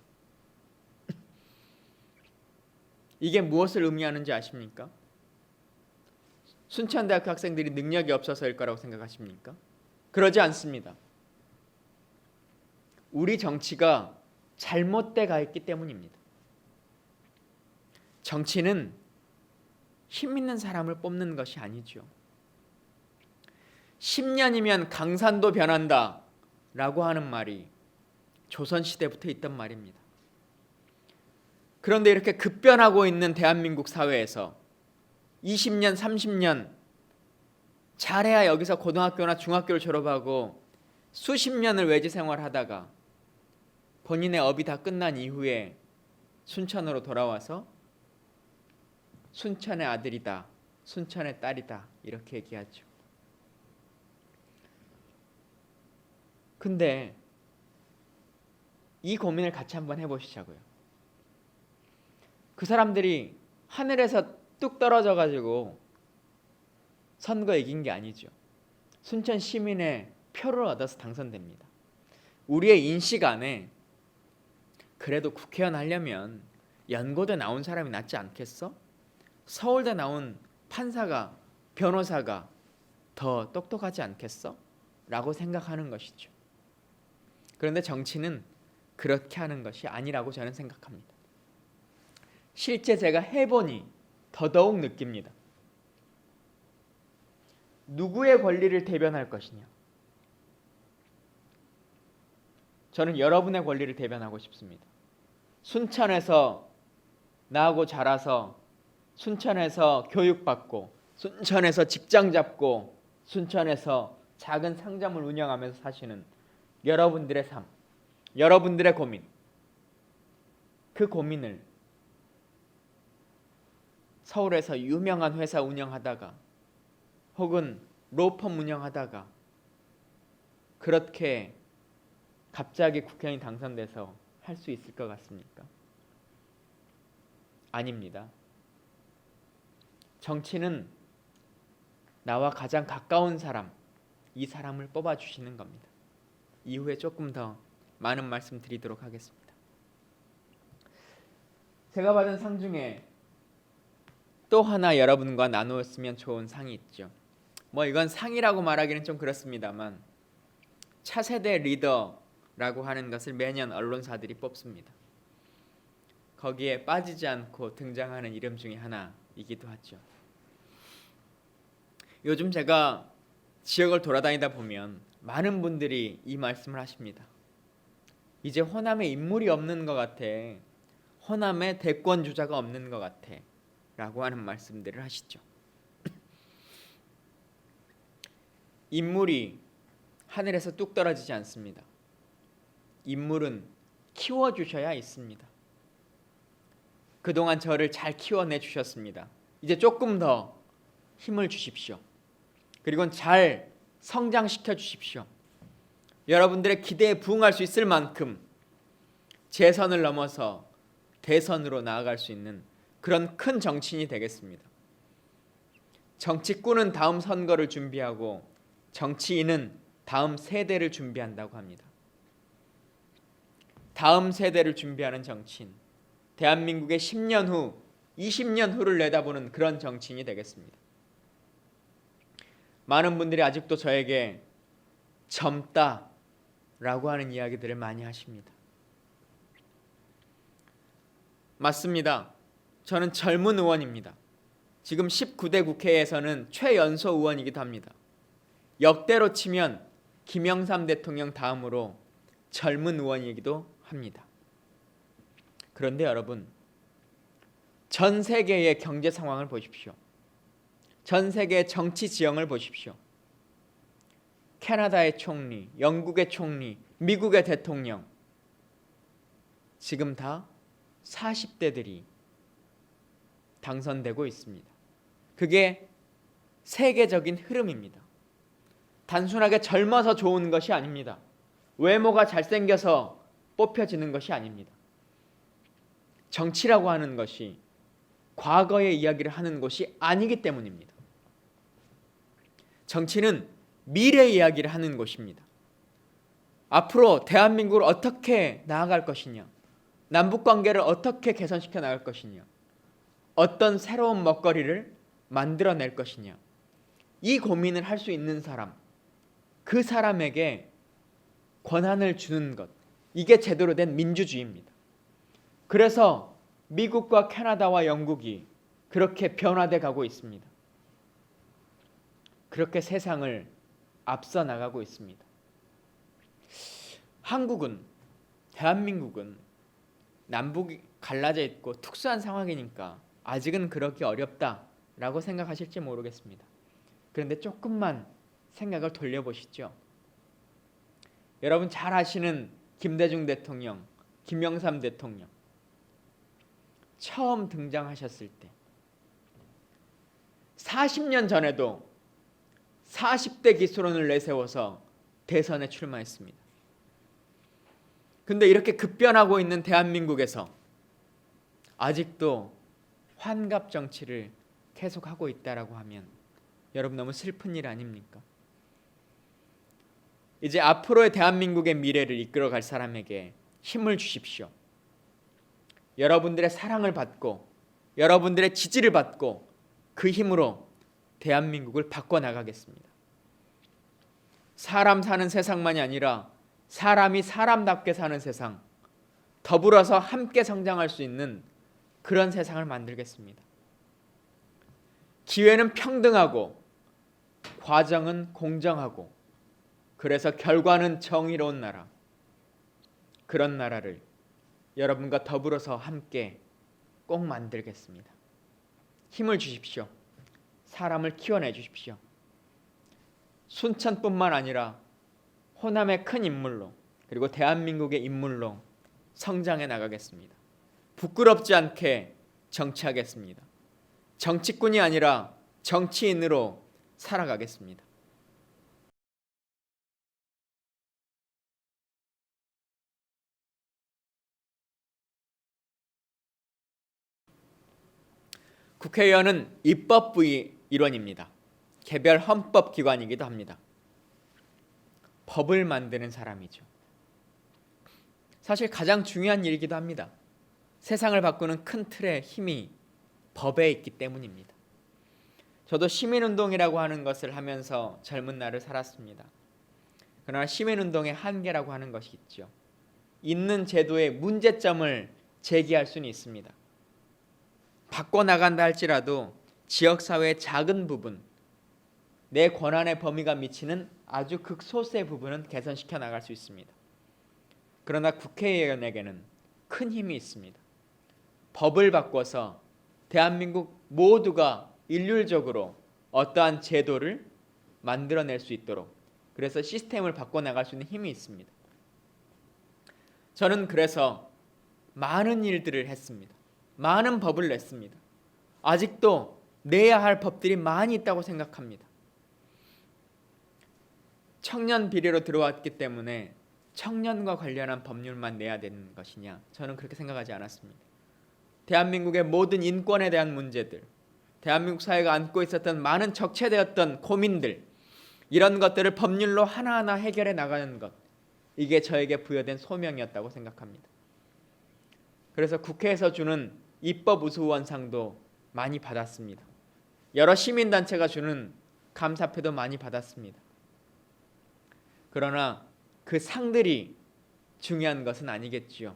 이게 무엇을 의미하는지 아십니까? 순천대학교 학생들이 능력이 없어서일 거라고 생각하십니까? 그러지 않습니다. 우리 정치가 잘못돼 가 있기 때문입니다. 정치는 힘 있는 사람을 뽑는 것이 아니죠. 10년이면 강산도 변한다 라고 하는 말이 조선시대부터 있던 말입니다. 그런데 이렇게 급변하고 있는 대한민국 사회에서 20년, 30년 잘해야 여기서 고등학교나 중학교를 졸업하고 수십 년을 외지 생활하다가 본인의 업이 다 끝난 이후에 순천으로 돌아와서 순천의 아들이다, 순천의 딸이다 이렇게 얘기하죠. 근데 이 고민을 같이 한번 해보시자고요. 그 사람들이 하늘에서 뚝 떨어져 가지고 선거 이긴 게 아니죠. 순천 시민의 표를 얻어서 당선됩니다. 우리의 인식 안에 그래도 국회의원 하려면 연고대 나온 사람이 낫지 않겠어? 서울대 나온 판사가, 변호사가 더 똑똑하지 않겠어? 라고 생각하는 것이죠. 그런데 정치는 그렇게 하는 것이 아니라고 저는 생각합니다. 실제 제가 해보니 더더욱 느낍니다. 누구의 권리를 대변할 것이냐? 저는 여러분의 권리를 대변하고 싶습니다. 순천에서 나하고 자라서 순천에서 교육받고 순천에서 직장 잡고 순천에서 작은 상점을 운영하면서 사시는 여러분들의 삶, 여러분들의 고민, 그 고민을 서울에서 유명한 회사 운영하다가 혹은 로펌 운영하다가 그렇게 갑자기 국회의원이 당선돼서 할 수 있을 것 같습니까? 아닙니다. 정치는 나와 가장 가까운 사람, 이 사람을 뽑아주시는 겁니다. 이후에 조금 더 많은 말씀 드리도록 하겠습니다. 제가 받은 상 중에 또 하나 여러분과 나누었으면 좋은 상이 있죠. 이건 상이라고 말하기는 좀 그렇습니다만 차세대 리더라고 하는 것을 매년 언론사들이 뽑습니다. 거기에 빠지지 않고 등장하는 이름 중에 하나이기도 하죠. 요즘 제가 지역을 돌아다니다 보면 많은 분들이 이 말씀을 하십니다. 이제 호남에 인물이 없는 것 같아. 호남에 대권 주자가 없는 것 같아. 라고 하는 말씀들을 하시죠. 인물이 하늘에서 뚝 떨어지지 않습니다. 인물은 키워주셔야 있습니다. 그동안 저를 잘 키워내 주셨습니다. 이제 조금 더 힘을 주십시오. 그리고 잘 성장시켜 주십시오. 여러분들의 기대에 부응할 수 있을 만큼 재선을 넘어서 대선으로 나아갈 수 있는 그런 큰 정치인이 되겠습니다. 정치꾼은 다음 선거를 준비하고 정치인은 다음 세대를 준비한다고 합니다. 다음 세대를 준비하는 정치인, 대한민국의 10년 후, 20년 후를 내다보는 그런 정치인이 되겠습니다. 많은 분들이 아직도 저에게 젊다라고 하는 이야기들을 많이 하십니다. 맞습니다. 저는 젊은 의원입니다. 지금 19대 국회에서는 최연소 의원이기도 합니다. 역대로 치면 김영삼 대통령 다음으로 젊은 의원이기도 합니다. 그런데 여러분, 전 세계의 경제 상황을 보십시오. 전 세계의 정치 지형을 보십시오. 캐나다의 총리, 영국의 총리, 미국의 대통령, 지금 다 40대들이 당선되고 있습니다. 그게 세계적인 흐름입니다. 단순하게 젊어서 좋은 것이 아닙니다. 외모가 잘생겨서 뽑혀지는 것이 아닙니다. 정치라고 하는 것이 과거의 이야기를 하는 것이 아니기 때문입니다. 정치는 미래 이야기를 하는 것입니다. 앞으로 대한민국을 어떻게 나아갈 것이냐, 남북관계를 어떻게 개선시켜 나갈 것이냐, 어떤 새로운 먹거리를 만들어낼 것이냐, 이 고민을 할 수 있는 사람, 그 사람에게 권한을 주는 것, 이게 제대로 된 민주주의입니다. 그래서 미국과 캐나다와 영국이 그렇게 변화돼 가고 있습니다. 그렇게 세상을 앞서 나가고 있습니다. 한국은, 대한민국은 남북이 갈라져 있고 특수한 상황이니까 아직은 그러기 어렵다라고 생각하실지 모르겠습니다. 그런데 조금만 생각을 돌려보시죠. 여러분 잘 아시는 김대중 대통령, 김영삼 대통령 처음 등장하셨을 때 40년 전에도 40대 기수론을 내세워서 대선에 출마했습니다. 근데 이렇게 급변하고 있는 대한민국에서 아직도 환갑 정치를 계속하고 있다라고 하면 여러분 너무 슬픈 일 아닙니까? 이제 앞으로의 대한민국의 미래를 이끌어갈 사람에게 힘을 주십시오. 여러분들의 사랑을 받고 여러분들의 지지를 받고 그 힘으로 대한민국을 바꿔나가겠습니다. 사람 사는 세상만이 아니라 사람이 사람답게 사는 세상, 더불어서 함께 성장할 수 있는 그런 세상을 만들겠습니다. 기회는 평등하고 과정은 공정하고 그래서 결과는 정의로운 나라, 그런 나라를 여러분과 더불어서 함께 꼭 만들겠습니다. 힘을 주십시오. 사람을 키워내 주십시오. 순천뿐만 아니라 호남의 큰 인물로 그리고 대한민국의 인물로 성장해 나가겠습니다. 부끄럽지 않게 정치하겠습니다. 정치꾼이 아니라 정치인으로 살아가겠습니다. 국회의원은 입법부의 일원입니다. 개별 헌법기관이기도 합니다. 법을 만드는 사람이죠. 사실 가장 중요한 일이기도 합니다. 세상을 바꾸는 큰 틀의 힘이 법에 있기 때문입니다. 저도 시민운동이라고 하는 것을 하면서 젊은 날을 살았습니다. 그러나 시민운동의 한계라고 하는 것이 있죠. 있는 제도의 문제점을 제기할 수는 있습니다. 바꿔나간다 할지라도 지역사회의 작은 부분, 내 권한의 범위가 미치는 아주 극소수의 부분은 개선시켜 나갈 수 있습니다. 그러나 국회의원에게는 큰 힘이 있습니다. 법을 바꿔서 대한민국 모두가 일률적으로 어떠한 제도를 만들어낼 수 있도록, 그래서 시스템을 바꿔나갈 수 있는 힘이 있습니다. 저는 그래서 많은 일들을 했습니다. 많은 법을 냈습니다. 아직도 내야 할 법들이 많이 있다고 생각합니다. 청년 비리로 들어왔기 때문에 청년과 관련한 법률만 내야 되는 것이냐? 저는 그렇게 생각하지 않았습니다. 대한민국의 모든 인권에 대한 문제들, 대한민국 사회가 안고 있었던 많은 적체되었던 고민들, 이런 것들을 법률로 하나하나 해결해 나가는 것, 이게 저에게 부여된 소명이었다고 생각합니다. 그래서 국회에서 주는 입법 우수원상도 많이 받았습니다. 여러 시민단체가 주는 감사패도 많이 받았습니다. 그러나 그 상들이 중요한 것은 아니겠지요.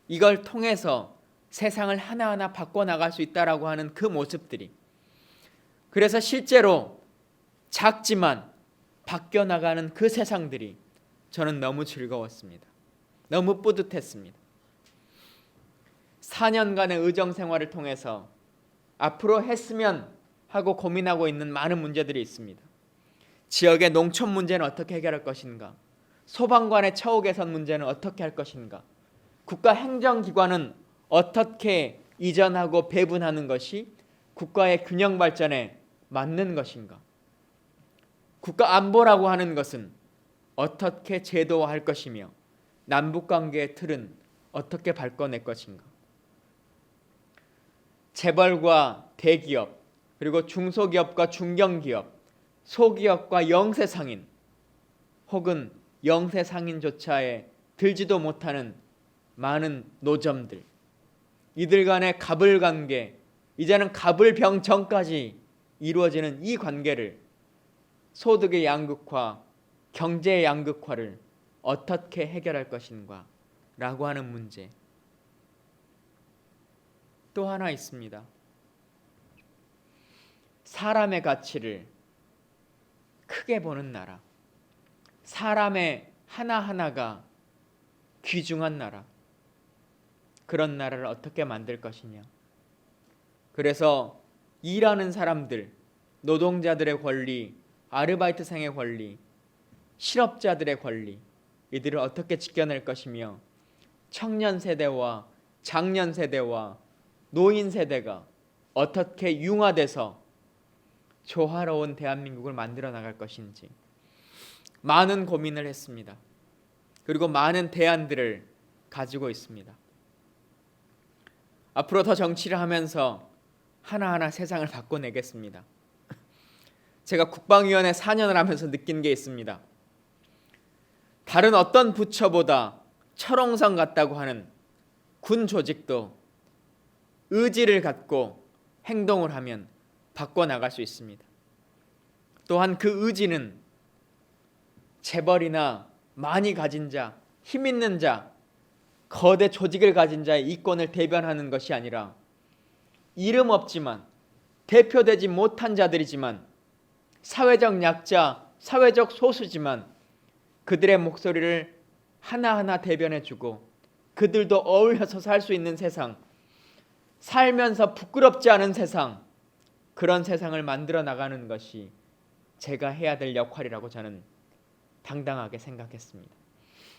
이걸 통해서 세상을 하나하나 바꿔나갈 수 있다라고 하는 그 모습들이, 그래서 실제로 작지만 바뀌어나가는 그 세상들이 저는 너무 즐거웠습니다. 너무 뿌듯했습니다. 4년간의 의정 생활을 통해서 앞으로 했으면 하고 고민하고 있는 많은 문제들이 있습니다. 지역의 농촌 문제는 어떻게 해결할 것인가? 소방관의 처우 개선 문제는 어떻게 할 것인가? 국가 행정기관은 어떻게 이전하고 배분하는 것이 국가의 균형 발전에 맞는 것인가? 국가 안보라고 하는 것은 어떻게 제도화할 것이며 남북관계의 틀은 어떻게 바꿔낼 것인가? 재벌과 대기업, 그리고 중소기업과 중견기업, 소기업과 영세상인 혹은 영세상인조차에 들지도 못하는 많은 노점들, 이들 간의 갑을관계, 이제는 갑을병정까지 이루어지는 이 관계를, 소득의 양극화, 경제의 양극화를 어떻게 해결할 것인가 라고 하는 문제. 또 하나 있습니다. 사람의 가치를 크게 보는 나라, 사람의 하나하나가 귀중한 나라, 그런 나라를 어떻게 만들 것이냐. 그래서 일하는 사람들, 노동자들의 권리, 아르바이트생의 권리, 실업자들의 권리, 이들을 어떻게 지켜낼 것이며 청년 세대와 장년 세대와 노인 세대가 어떻게 융화돼서 조화로운 대한민국을 만들어 나갈 것인지 많은 고민을 했습니다. 그리고 많은 대안들을 가지고 있습니다. 앞으로 더 정치를 하면서 하나하나 세상을 바꿔내겠습니다. 제가 국방위원회 4년을 하면서 느낀 게 있습니다. 다른 어떤 부처보다 철옹성 같다고 하는 군 조직도 의지를 갖고 행동을 하면 바꿔나갈 수 있습니다. 또한 그 의지는 재벌이나 많이 가진 자, 힘 있는 자, 거대 조직을 가진 자의 이권을 대변하는 것이 아니라 이름 없지만 대표되지 못한 자들이지만 사회적 약자, 사회적 소수지만 그들의 목소리를 하나하나 대변해주고 그들도 어울려서 살 수 있는 세상, 살면서 부끄럽지 않은 세상, 그런 세상을 만들어 나가는 것이 제가 해야 될 역할이라고 저는 당당하게 생각했습니다.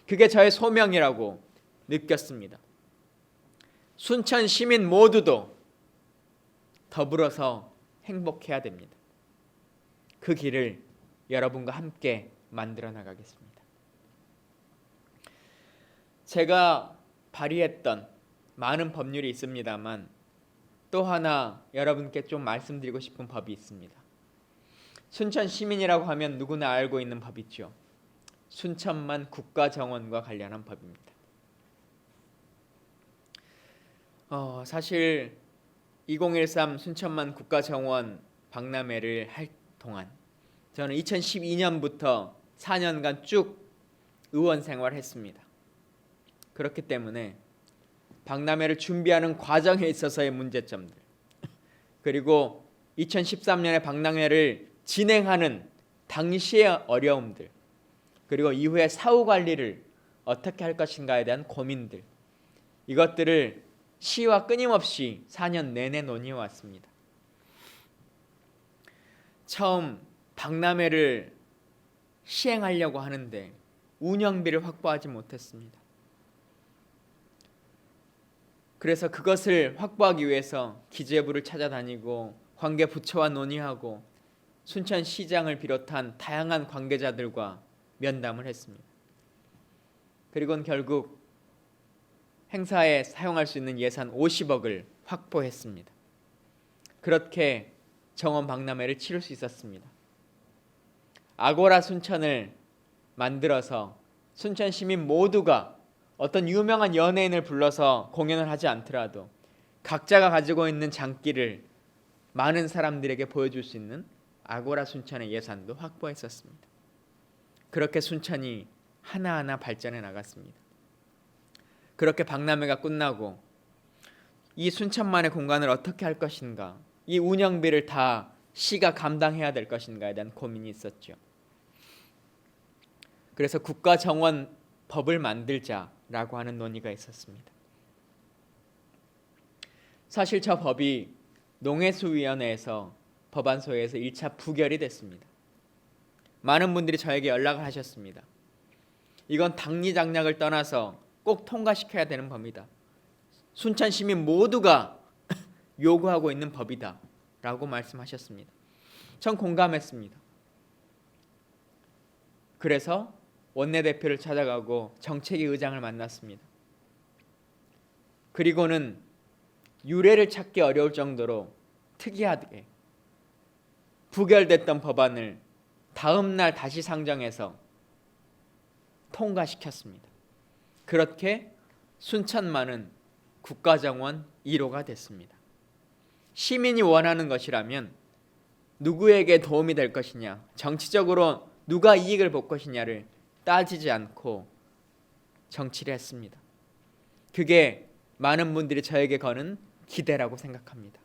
그게 저의 소명이라고 느꼈습니다. 순천 시민 모두도 더불어서 행복해야 됩니다. 그 길을 여러분과 함께 만들어 나가겠습니다. 제가 발의했던 많은 법률이 있습니다만 또 하나 여러분께 좀 말씀드리고 싶은 법이 있습니다. 순천 시민이라고 하면 누구나 알고 있는 법이죠. 순천만 국가정원과 관련한 법입니다. 사실 2013 순천만 국가정원 박람회를 할 동안 저는 2012년부터 4년간 쭉 의원 생활을 했습니다. 그렇기 때문에 박람회를 준비하는 과정에 있어서의 문제점들, 그리고 2013년에 박람회를 진행하는 당시의 어려움들, 그리고 이후에 사후 관리를 어떻게 할 것인가에 대한 고민들, 이것들을 시와 끊임없이 4년 내내 논의해 왔습니다. 처음 박람회를 시행하려고 하는데 운영비를 확보하지 못했습니다. 그래서 그것을 확보하기 위해서 기재부를 찾아다니고 관계 부처와 논의하고 순천시장을 비롯한 다양한 관계자들과 면담을 했습니다. 그리고는 결국 행사에 사용할 수 있는 예산 50억을 확보했습니다. 그렇게 정원 박람회를 치를 수 있었습니다. 아고라 순천을 만들어서 순천 시민 모두가 어떤 유명한 연예인을 불러서 공연을 하지 않더라도 각자가 가지고 있는 장기를 많은 사람들에게 보여줄 수 있는 아고라 순천의 예산도 확보했었습니다. 그렇게 순천이 하나하나 발전해 나갔습니다. 그렇게 박람회가 끝나고 이 순천만의 공간을 어떻게 할 것인가, 이 운영비를 다 시가 감당해야 될 것인가에 대한 고민이 있었죠. 그래서 국가정원법을 만들자라고 하는 논의가 있었습니다. 사실 저 법이 농해수위원회에서 법안소에서 1차 부결이 됐습니다. 많은 분들이 저에게 연락을 하셨습니다. 이건 당리장략을 떠나서 꼭 통과시켜야 되는 법이다. 순천 시민 모두가 요구하고 있는 법이다 라고 말씀하셨습니다. 전 공감했습니다. 그래서 원내대표를 찾아가고 정책위 의장을 만났습니다. 그리고는 유례를 찾기 어려울 정도로 특이하게 부결됐던 법안을 다음 날 다시 상정해서 통과시켰습니다. 그렇게 순천만은 국가정원 1호가 됐습니다. 시민이 원하는 것이라면 누구에게 도움이 될 것이냐, 정치적으로 누가 이익을 볼 것이냐를 따지지 않고 정치를 했습니다. 그게 많은 분들이 저에게 거는 기대라고 생각합니다.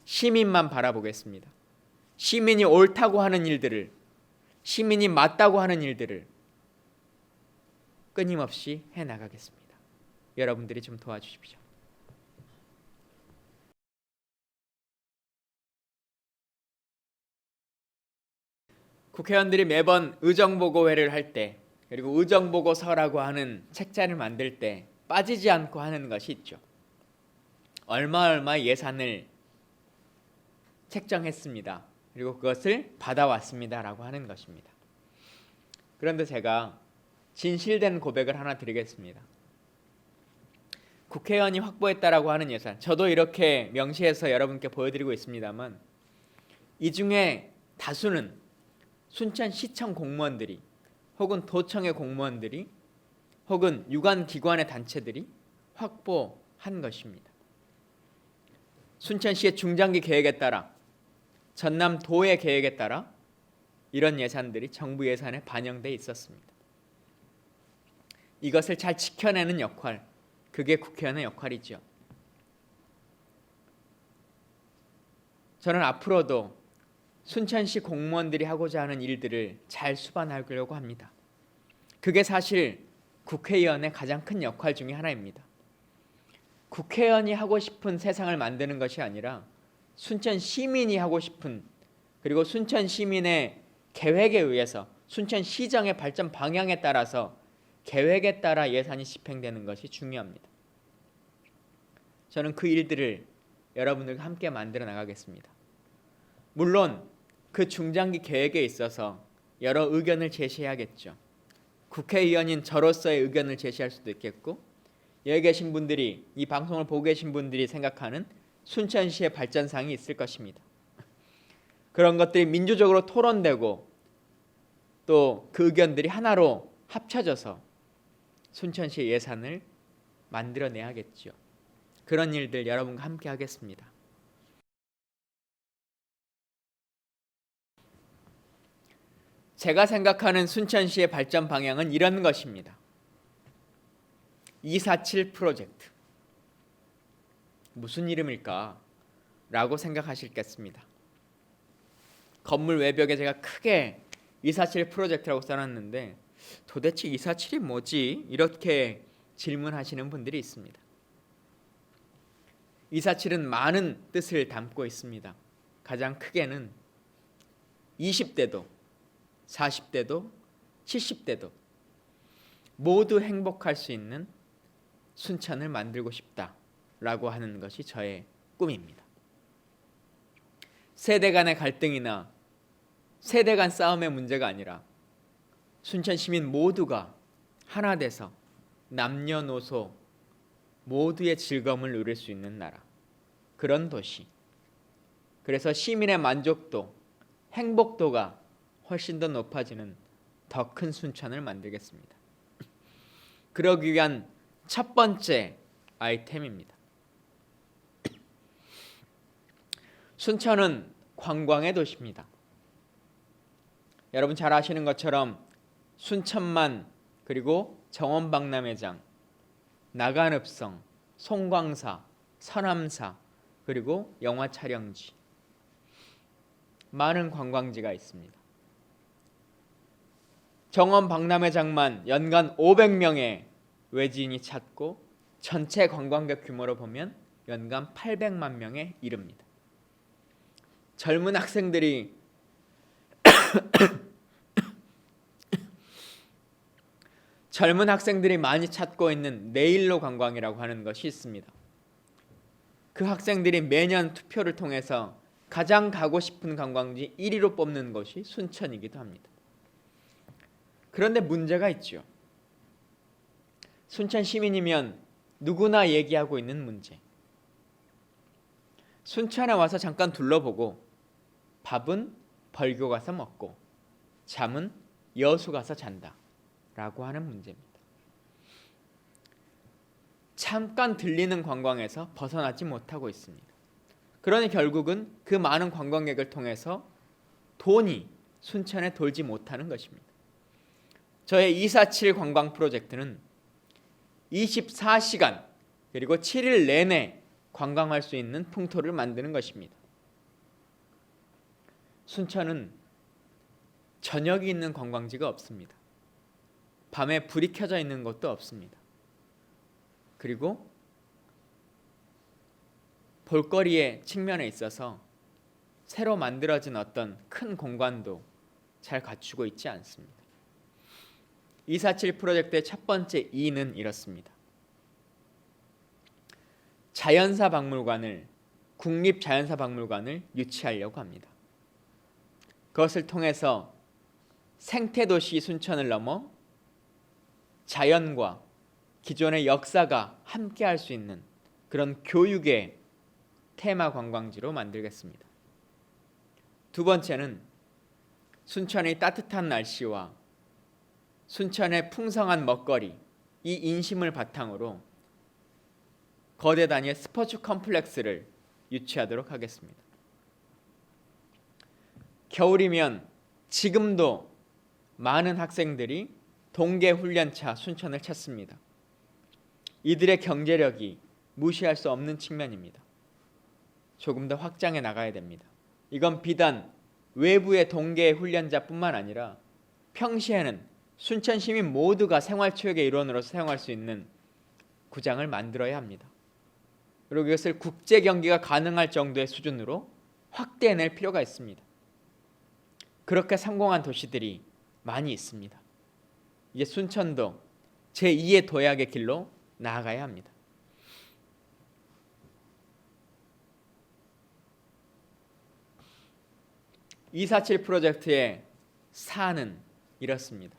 시민만 바라보겠습니다. 시민이 옳다고 하는 일들을, 시민이 맞다고 하는 일들을 끊임없이 해나가겠습니다. 여러분들이 좀 도와주십시오. 국회의원들이 매번 의정보고회를 할 때, 그리고 의정보고서라고 하는 책자를 만들 때 빠지지 않고 하는 것이 있죠. 얼마 예산을 책정했습니다. 그리고 그것을 받아왔습니다라고 하는 것입니다. 그런데 제가 진실된 고백을 하나 드리겠습니다. 국회의원이 확보했다라고 하는 예산, 저도 이렇게 명시해서 여러분께 보여드리고 있습니다만 이 중에 다수는 순천시청 공무원들이 혹은 도청의 공무원들이 혹은 유관기관의 단체들이 확보한 것입니다. 순천시의 중장기 계획에 따라 전남도의 계획에 따라 이런 예산들이 정부 예산에 반영돼 있었습니다. 이것을 잘 지켜내는 역할, 그게 국회의원의 역할이죠. 저는 앞으로도 순천시 공무원들이 하고자 하는 일들을 잘 수반하려고 합니다. 그게 사실 국회의원의 가장 큰 역할 중에 하나입니다. 국회의원이 하고 싶은 세상을 만드는 것이 아니라 순천 시민이 하고 싶은, 그리고 순천 시민의 계획에 의해서 순천시정의 발전 방향에 따라서 계획에 따라 예산이 집행되는 것이 중요합니다. 저는 그 일들을 여러분들과 함께 만들어 나가겠습니다. 물론 그 중장기 계획에 있어서 여러 의견을 제시해야겠죠. 국회의원인 저로서의 의견을 제시할 수도 있겠고, 여기 계신 분들이, 이 방송을 보고 계신 분들이 생각하는 순천시의 발전상이 있을 것입니다. 그런 것들이 민주적으로 토론되고 또 그 의견들이 하나로 합쳐져서 순천시의 예산을 만들어내야겠죠. 그런 일들 여러분과 함께 하겠습니다. 제가 생각하는 순천시의 발전 방향은 이런 것입니다. 247 프로젝트. 무슨 이름일까? 라고 생각하시겠습니다. 건물 외벽에 제가 크게 247 프로젝트라고 써놨는데 도대체 247이 뭐지? 이렇게 질문하시는 분들이 있습니다. 247은 많은 뜻을 담고 있습니다. 가장 크게는 20대도 40대도 70대도 모두 행복할 수 있는 순천을 만들고 싶다라고 하는 것이 저의 꿈입니다. 세대 간의 갈등이나 세대 간 싸움의 문제가 아니라 순천 시민 모두가 하나 돼서 남녀노소 모두의 즐거움을 누릴 수 있는 나라, 그런 도시. 그래서 시민의 만족도, 행복도가 훨씬 더 높아지는 더 큰 순천을 만들겠습니다. 그러기 위한 첫 번째 아이템입니다. 순천은 관광의 도시입니다. 여러분 잘 아시는 것처럼 순천만, 그리고 정원박람회장, 나간읍성, 송광사, 서남사, 그리고 영화 촬영지, 많은 관광지가 있습니다. 정원박람회장만 연간 500명의 외지인이 찾고 전체 관광객 규모로 보면 연간 800만 명에 이릅니다. 젊은 학생들이 많이 찾고 있는 내일로 관광이라고 하는 것이 있습니다. 그 학생들이 매년 투표를 통해서 가장 가고 싶은 관광지 1위로 뽑는 곳이 순천이기도 합니다. 그런데 문제가 있죠. 순천 시민이면 누구나 얘기하고 있는 문제. 순천에 와서 잠깐 둘러보고 밥은 벌교 가서 먹고 잠은 여수 가서 잔다 라고 하는 문제입니다. 잠깐 들리는 관광에서 벗어나지 못하고 있습니다. 그러니 결국은 그 많은 관광객을 통해서 돈이 순천에 돌지 못하는 것입니다. 저의 247 관광 프로젝트는 24시간 그리고 7일 내내 관광할 수 있는 풍토를 만드는 것입니다. 순천은 저녁이 있는 관광지가 없습니다. 밤에 불이 켜져 있는 곳도 없습니다. 그리고 볼거리의 측면에 있어서 새로 만들어진 어떤 큰 공간도 잘 갖추고 있지 않습니다. 247 프로젝트의 첫 번째 이는 이렇습니다. 국립자연사박물관을 유치하려고 합니다. 그것을 통해서 생태도시 순천을 넘어 자연과 기존의 역사가 함께할 수 있는 그런 교육의 테마 관광지로 만들겠습니다. 두 번째는 순천의 따뜻한 날씨와 순천의 풍성한 먹거리, 이 인심을 바탕으로 거대 단위의 스포츠 컴플렉스를 유치하도록 하겠습니다. 겨울이면 지금도 많은 학생들이 동계 훈련차 순천을 찾습니다. 이들의 경제력이 무시할 수 없는 측면입니다. 조금 더 확장해 나가야 됩니다. 이건 비단 외부의 동계 훈련자뿐만 아니라 평시에는 순천 시민 모두가 생활체육의 일원으로서 사용할 수 있는 구장을 만들어야 합니다. 그리고 이것을 국제 경기가 가능할 정도의 수준으로 확대해낼 필요가 있습니다. 그렇게 성공한 도시들이 많이 있습니다. 이제 순천도 제2의 도약의 길로 나아가야 합니다. (247) 프로젝트의 사는 이렇습니다.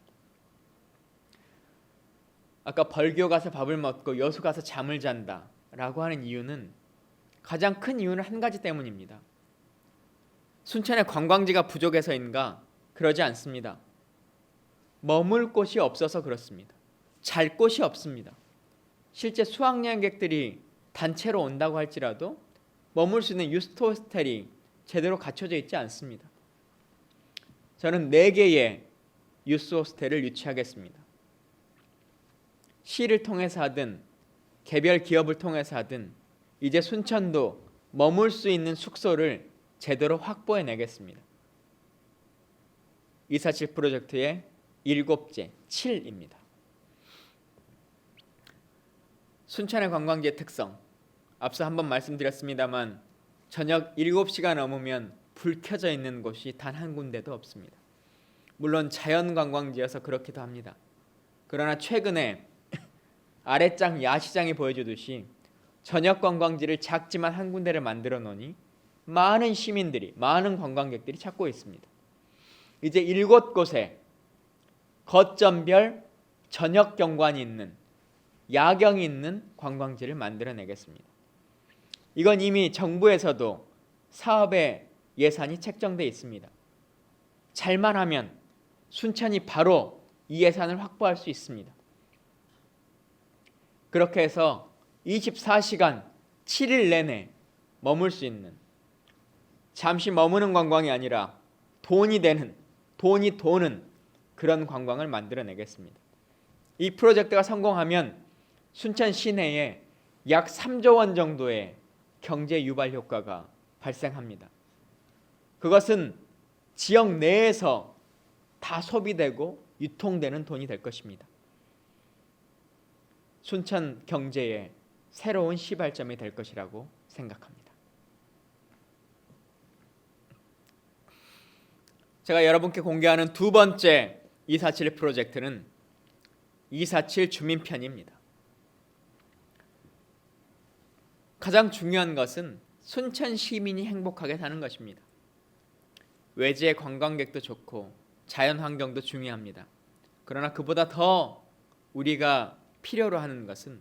아까 벌교 가서 밥을 먹고 여수 가서 잠을 잔다 라고 하는 이유는 가장 큰 이유는 한 가지 때문입니다. 순천에 관광지가 부족해서인가? 그러지 않습니다. 머물 곳이 없어서 그렇습니다. 잘 곳이 없습니다. 실제 수학여행객들이 단체로 온다고 할지라도 머물 수 있는 유스트 호스텔이 제대로 갖춰져 있지 않습니다. 저는 4개의 유스 호스텔을 유치하겠습니다. 시를 통해서 하든 개별 기업을 통해서 하든 이제 순천도 머물 수 있는 숙소를 제대로 확보해 내겠습니다. 247 프로젝트의 7째 7입니다. 순천의 관광지의 특성, 앞서 한번 말씀드렸습니다만 저녁 7시가 넘으면 불 켜져 있는 곳이 단 한 군데도 없습니다. 물론 자연관광지여서 그렇기도 합니다. 그러나 최근에 아래장 야시장이 보여주듯이 저녁 관광지를 작지만 한 군데를 만들어 놓으니 많은 시민들이, 많은 관광객들이 찾고 있습니다. 이제 7곳에 거점별 저녁 경관이 있는, 야경이 있는 관광지를 만들어내겠습니다. 이건 이미 정부에서도 사업의 예산이 책정되어 있습니다. 잘만 하면 순천이 바로 이 예산을 확보할 수 있습니다. 그렇게 해서 24시간 7일 내내 머물 수 있는, 잠시 머무는 관광이 아니라 돈이 되는, 돈이 도는 그런 관광을 만들어내겠습니다. 이 프로젝트가 성공하면 순천 시내에 약 3조 원 정도의 경제 유발 효과가 발생합니다. 그것은 지역 내에서 다 소비되고 유통되는 돈이 될 것입니다. 순천 경제의 새로운 시발점이 될 것이라고 생각합니다. 제가 여러분께 공개하는 두 번째 247 프로젝트는 247 주민편입니다. 가장 중요한 것은 순천 시민이 행복하게 사는 것입니다. 외지의 관광객도 좋고 자연환경도 중요합니다. 그러나 그보다 더 우리가 필요로 하는 것은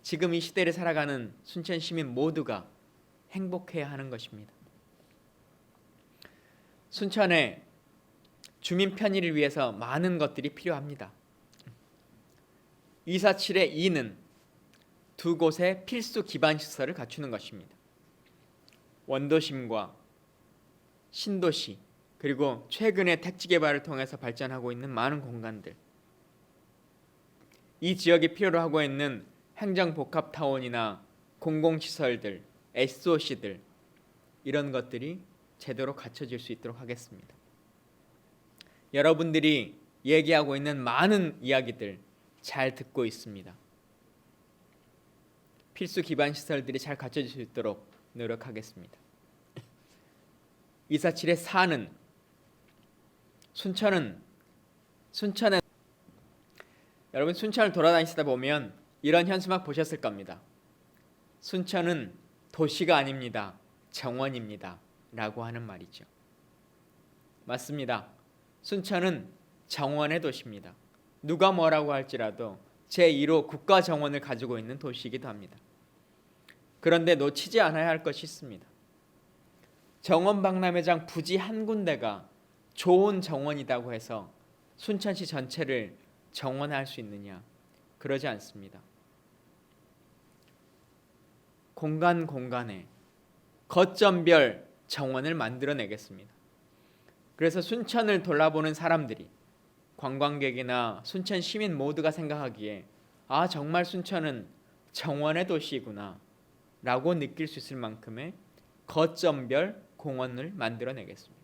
지금 이 시대를 살아가는 순천 시민 모두가 행복해야 하는 것입니다. 순천의 주민 편의를 위해서 많은 것들이 필요합니다. 247의 2는 두 곳의 필수 기반 시설을 갖추는 것입니다. 원도심과 신도시, 그리고 최근의 택지 개발을 통해서 발전하고 있는 많은 공간들, 이 지역이 필요로 하고 있는 행정복합타운이나 공공시설들, SOC들, 이런 것들이 제대로 갖춰질 수 있도록 하겠습니다. 여러분들이 얘기하고 있는 많은 이야기들 잘 듣고 있습니다. 필수 기반 시설들이 잘 갖춰질 수 있도록 노력하겠습니다. 247의 4는 순천에 여러분 순천을 돌아다니시다 보면 이런 현수막 보셨을 겁니다. 순천은 도시가 아닙니다. 정원입니다. 라고 하는 말이죠. 맞습니다. 순천은 정원의 도시입니다. 누가 뭐라고 할지라도 제1호 국가정원을 가지고 있는 도시이기도 합니다. 그런데 놓치지 않아야 할 것이 있습니다. 정원 박람회장 부지 한 군데가 좋은 정원이라고 해서 순천시 전체를 정원화할 수 있느냐? 그러지 않습니다. 공간에 거점별 정원을 만들어내겠습니다. 그래서 순천을 돌아보는 사람들이, 관광객이나 순천 시민 모두가 생각하기에 아, 정말 순천은 정원의 도시구나 라고 느낄 수 있을 만큼의 거점별 공원을 만들어내겠습니다.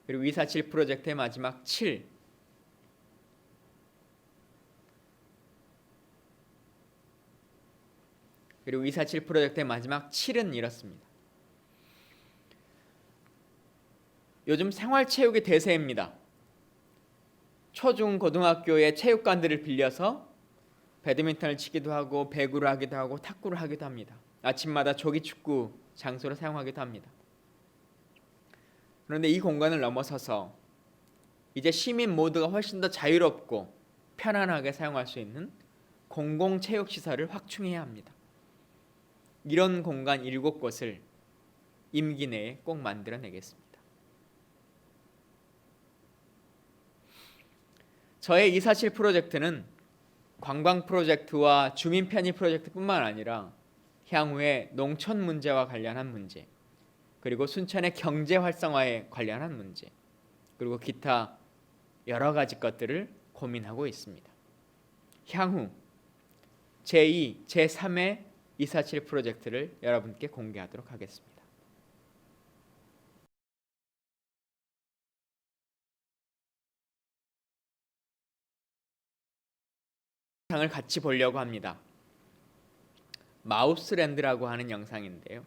그리고 247 프로젝트의 마지막 7, 그리고 247 프로젝트의 마지막 7은 이렇습니다. 요즘 생활체육이 대세입니다. 초중 고등학교의 체육관들을 빌려서 배드민턴을 치기도 하고 배구를 하기도 하고 탁구를 하기도 합니다. 아침마다 조기축구 장소로 사용하기도 합니다. 그런데 이 공간을 넘어서서 이제 시민 모두가 훨씬 더 자유롭고 편안하게 사용할 수 있는 공공체육시설을 확충해야 합니다. 이런 공간 7곳을 임기 내에 꼭 만들어내겠습니다. 저의 247 프로젝트는 관광 프로젝트와 주민 편의 프로젝트뿐만 아니라 향후에 농촌 문제와 관련한 문제, 그리고 순천의 경제 활성화에 관련한 문제, 그리고 기타 여러 가지 것들을 고민하고 있습니다. 향후 제2, 제3의 247 프로젝트를 여러분께 공개하도록 하겠습니다. 영상을 같이 보려고 합니다. 마우스랜드라고 하는 영상인데요.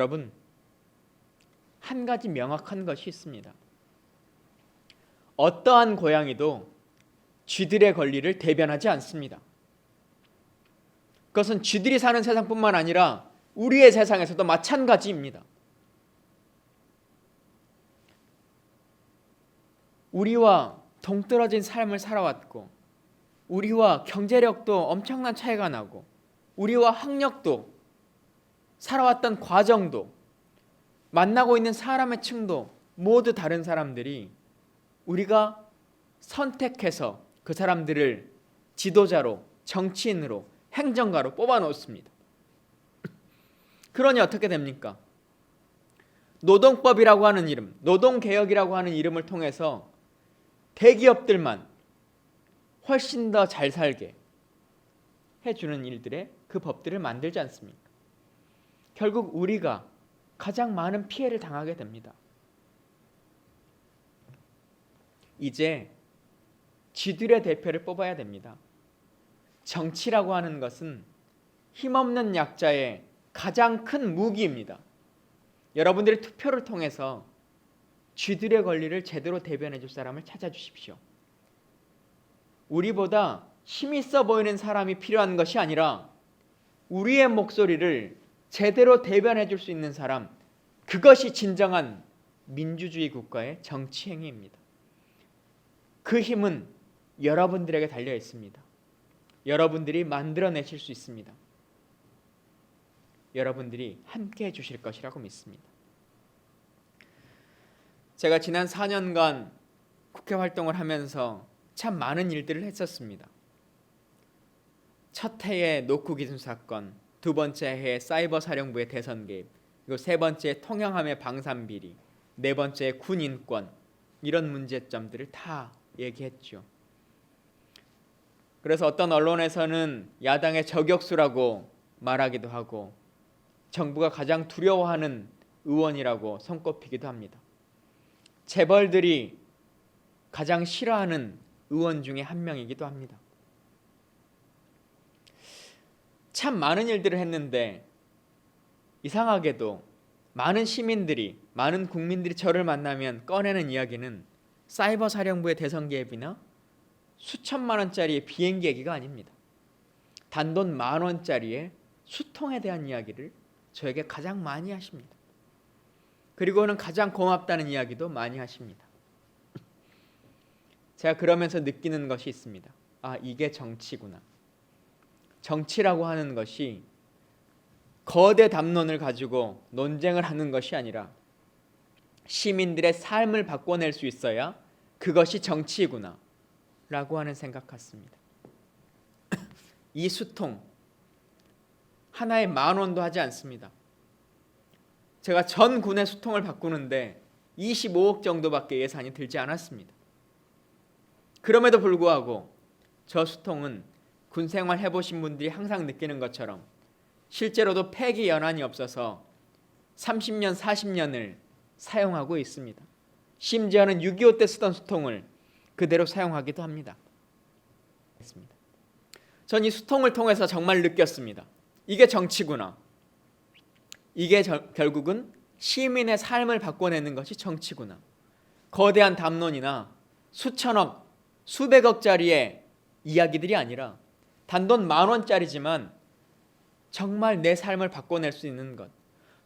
여러분, 한 가지 명확한 것이 있습니다. 어떠한 고양이도 쥐들의 권리를 대변하지 않습니다. 그것은 쥐들이 사는 세상뿐만 아니라 우리의 세상에서도 마찬가지입니다. 우리와 동떨어진 삶을 살아왔고, 우리와 경제력도 엄청난 차이가 나고, 우리와 학력도, 살아왔던 과정도, 만나고 있는 사람의 층도 모두 다른 사람들이 우리가 선택해서 그 사람들을 지도자로, 정치인으로, 행정가로 뽑아놓습니다. 그러니 어떻게 됩니까? 노동법이라고 하는 이름, 노동개혁이라고 하는 이름을 통해서 대기업들만 훨씬 더 잘 살게 해주는 일들의 그 법들을 만들지 않습니까? 결국 우리가 가장 많은 피해를 당하게 됩니다. 이제 쥐들의 대표를 뽑아야 됩니다. 정치라고 하는 것은 힘없는 약자의 가장 큰 무기입니다. 여러분들의 투표를 통해서 쥐들의 권리를 제대로 대변해 줄 사람을 찾아주십시오. 우리보다 힘 있어 보이는 사람이 필요한 것이 아니라 우리의 목소리를 제대로 대변해 줄 수 있는 사람, 그것이 진정한 민주주의 국가의 정치 행위입니다. 그 힘은 여러분들에게 달려 있습니다. 여러분들이 만들어내실 수 있습니다. 여러분들이 함께 해주실 것이라고 믿습니다. 제가 지난 4년간 국회 활동을 하면서 참 많은 일들을 했었습니다. 첫 해에 노크 기준 사건, 두 번째 해에 사이버 사령부의 대선 개입, 그리고 세 번째 통영함의 방산 비리, 네 번째 군 인권, 이런 문제점들을 다 얘기했죠. 그래서 어떤 언론에서는 야당의 저격수라고 말하기도 하고 정부가 가장 두려워하는 의원이라고 손꼽히기도 합니다. 재벌들이 가장 싫어하는 의원 중에 한 명이기도 합니다. 참 많은 일들을 했는데 이상하게도 많은 시민들이, 많은 국민들이 저를 만나면 꺼내는 이야기는 사이버 사령부의 대선 개입이나 수천만 원짜리의 비행기 얘기가 아닙니다. 단돈 10,000원짜리의 수통에 대한 이야기를 저에게 가장 많이 하십니다. 그리고는 가장 고맙다는 이야기도 많이 하십니다. 제가 그러면서 느끼는 것이 있습니다. 아, 이게 정치구나. 정치라고 하는 것이 거대 담론을 가지고 논쟁을 하는 것이 아니라 시민들의 삶을 바꿔낼 수 있어야 그것이 정치구나 라고 하는 생각 같습니다. 이 수통 하나에 10,000원도 하지 않습니다. 제가 전 군의 수통을 바꾸는데 25억 정도밖에 예산이 들지 않았습니다. 그럼에도 불구하고 저 수통은 군 생활 해보신 분들이 항상 느끼는 것처럼 실제로도 폐기 연한이 없어서 30년, 40년을 사용하고 있습니다. 심지어는 6.25 때 쓰던 수통을 그대로 사용하기도 합니다. 전 이 수통을 통해서 정말 느꼈습니다. 이게 정치구나. 이게 결국은 시민의 삶을 바꿔내는 것이 정치구나. 거대한 담론이나 수천억, 수백억짜리의 이야기들이 아니라 단돈 10,000원짜리지만 정말 내 삶을 바꿔낼 수 있는 것.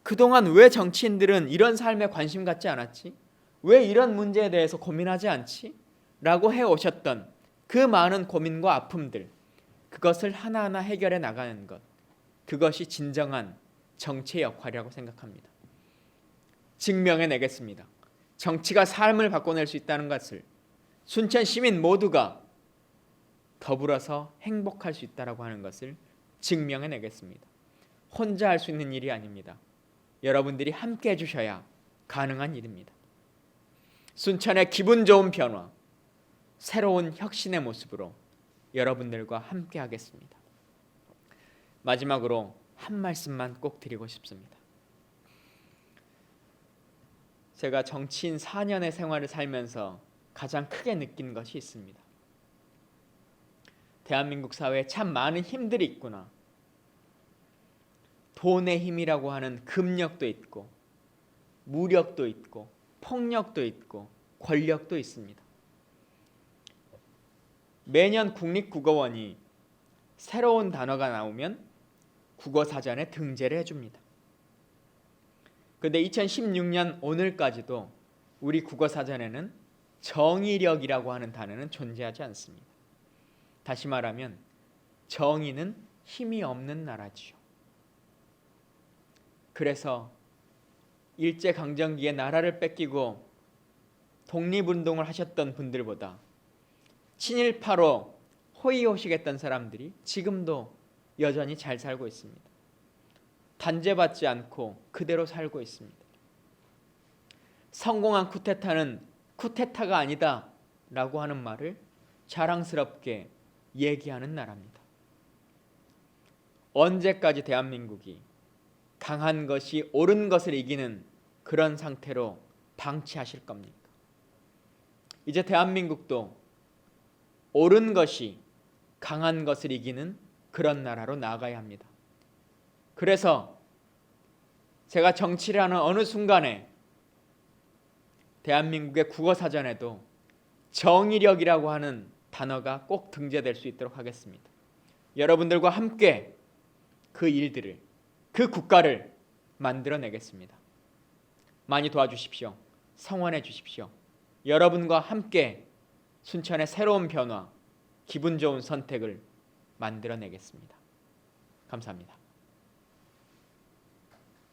그동안 왜 정치인들은 이런 삶에 관심 갖지 않았지? 왜 이런 문제에 대해서 고민하지 않지? 라고 해오셨던 그 많은 고민과 아픔들, 그것을 하나하나 해결해 나가는 것, 그것이 진정한 정치의 역할이라고 생각합니다. 증명해내겠습니다. 정치가 삶을 바꿔낼 수 있다는 것을 순천 시민 모두가 더불어서 행복할 수 있다고 하는 것을 증명해내겠습니다. 혼자 할 수 있는 일이 아닙니다. 여러분들이 함께 해주셔야 가능한 일입니다. 순천의 기분 좋은 변화, 새로운 혁신의 모습으로 여러분들과 함께 하겠습니다. 마지막으로 한 말씀만 꼭 드리고 싶습니다. 제가 정치인 4년의 생활을 살면서 가장 크게 느낀 것이 있습니다. 대한민국 사회에 참 많은 힘들이 있구나. 돈의 힘이라고 하는 금력도 있고 무력도 있고 폭력도 있고 권력도 있습니다. 매년 국립국어원이 새로운 단어가 나오면 국어사전에 등재를 해줍니다. 그런데 2016년 오늘까지도 우리 국어사전에는 정의력이라고 하는 단어는 존재하지 않습니다. 다시 말하면 정의는 힘이 없는 나라지요. 그래서 일제강점기에 나라를 뺏기고 독립운동을 하셨던 분들보다 친일파로 호의호식했던 사람들이 지금도 여전히 잘 살고 있습니다. 단죄받지 않고 그대로 살고 있습니다. 성공한 쿠데타는 쿠데타가 아니다 라고 하는 말을 자랑스럽게 얘기하는 나라입니다. 언제까지 대한민국이 강한 것이 옳은 것을 이기는 그런 상태로 방치하실 겁니까? 이제 대한민국도 옳은 것이 강한 것을 이기는 그런 나라로 나아가야 합니다. 그래서 제가 정치를 하는 어느 순간에 대한민국의 국어사전에도 정의력이라고 하는 단어가 꼭 등재될 수 있도록 하겠습니다. 여러분들과 함께 그 일들을, 그 국가를 만들어내겠습니다. 많이 도와주십시오. 성원해 주십시오. 여러분과 함께 순천의 새로운 변화, 기분 좋은 선택을 만들어내겠습니다. 감사합니다.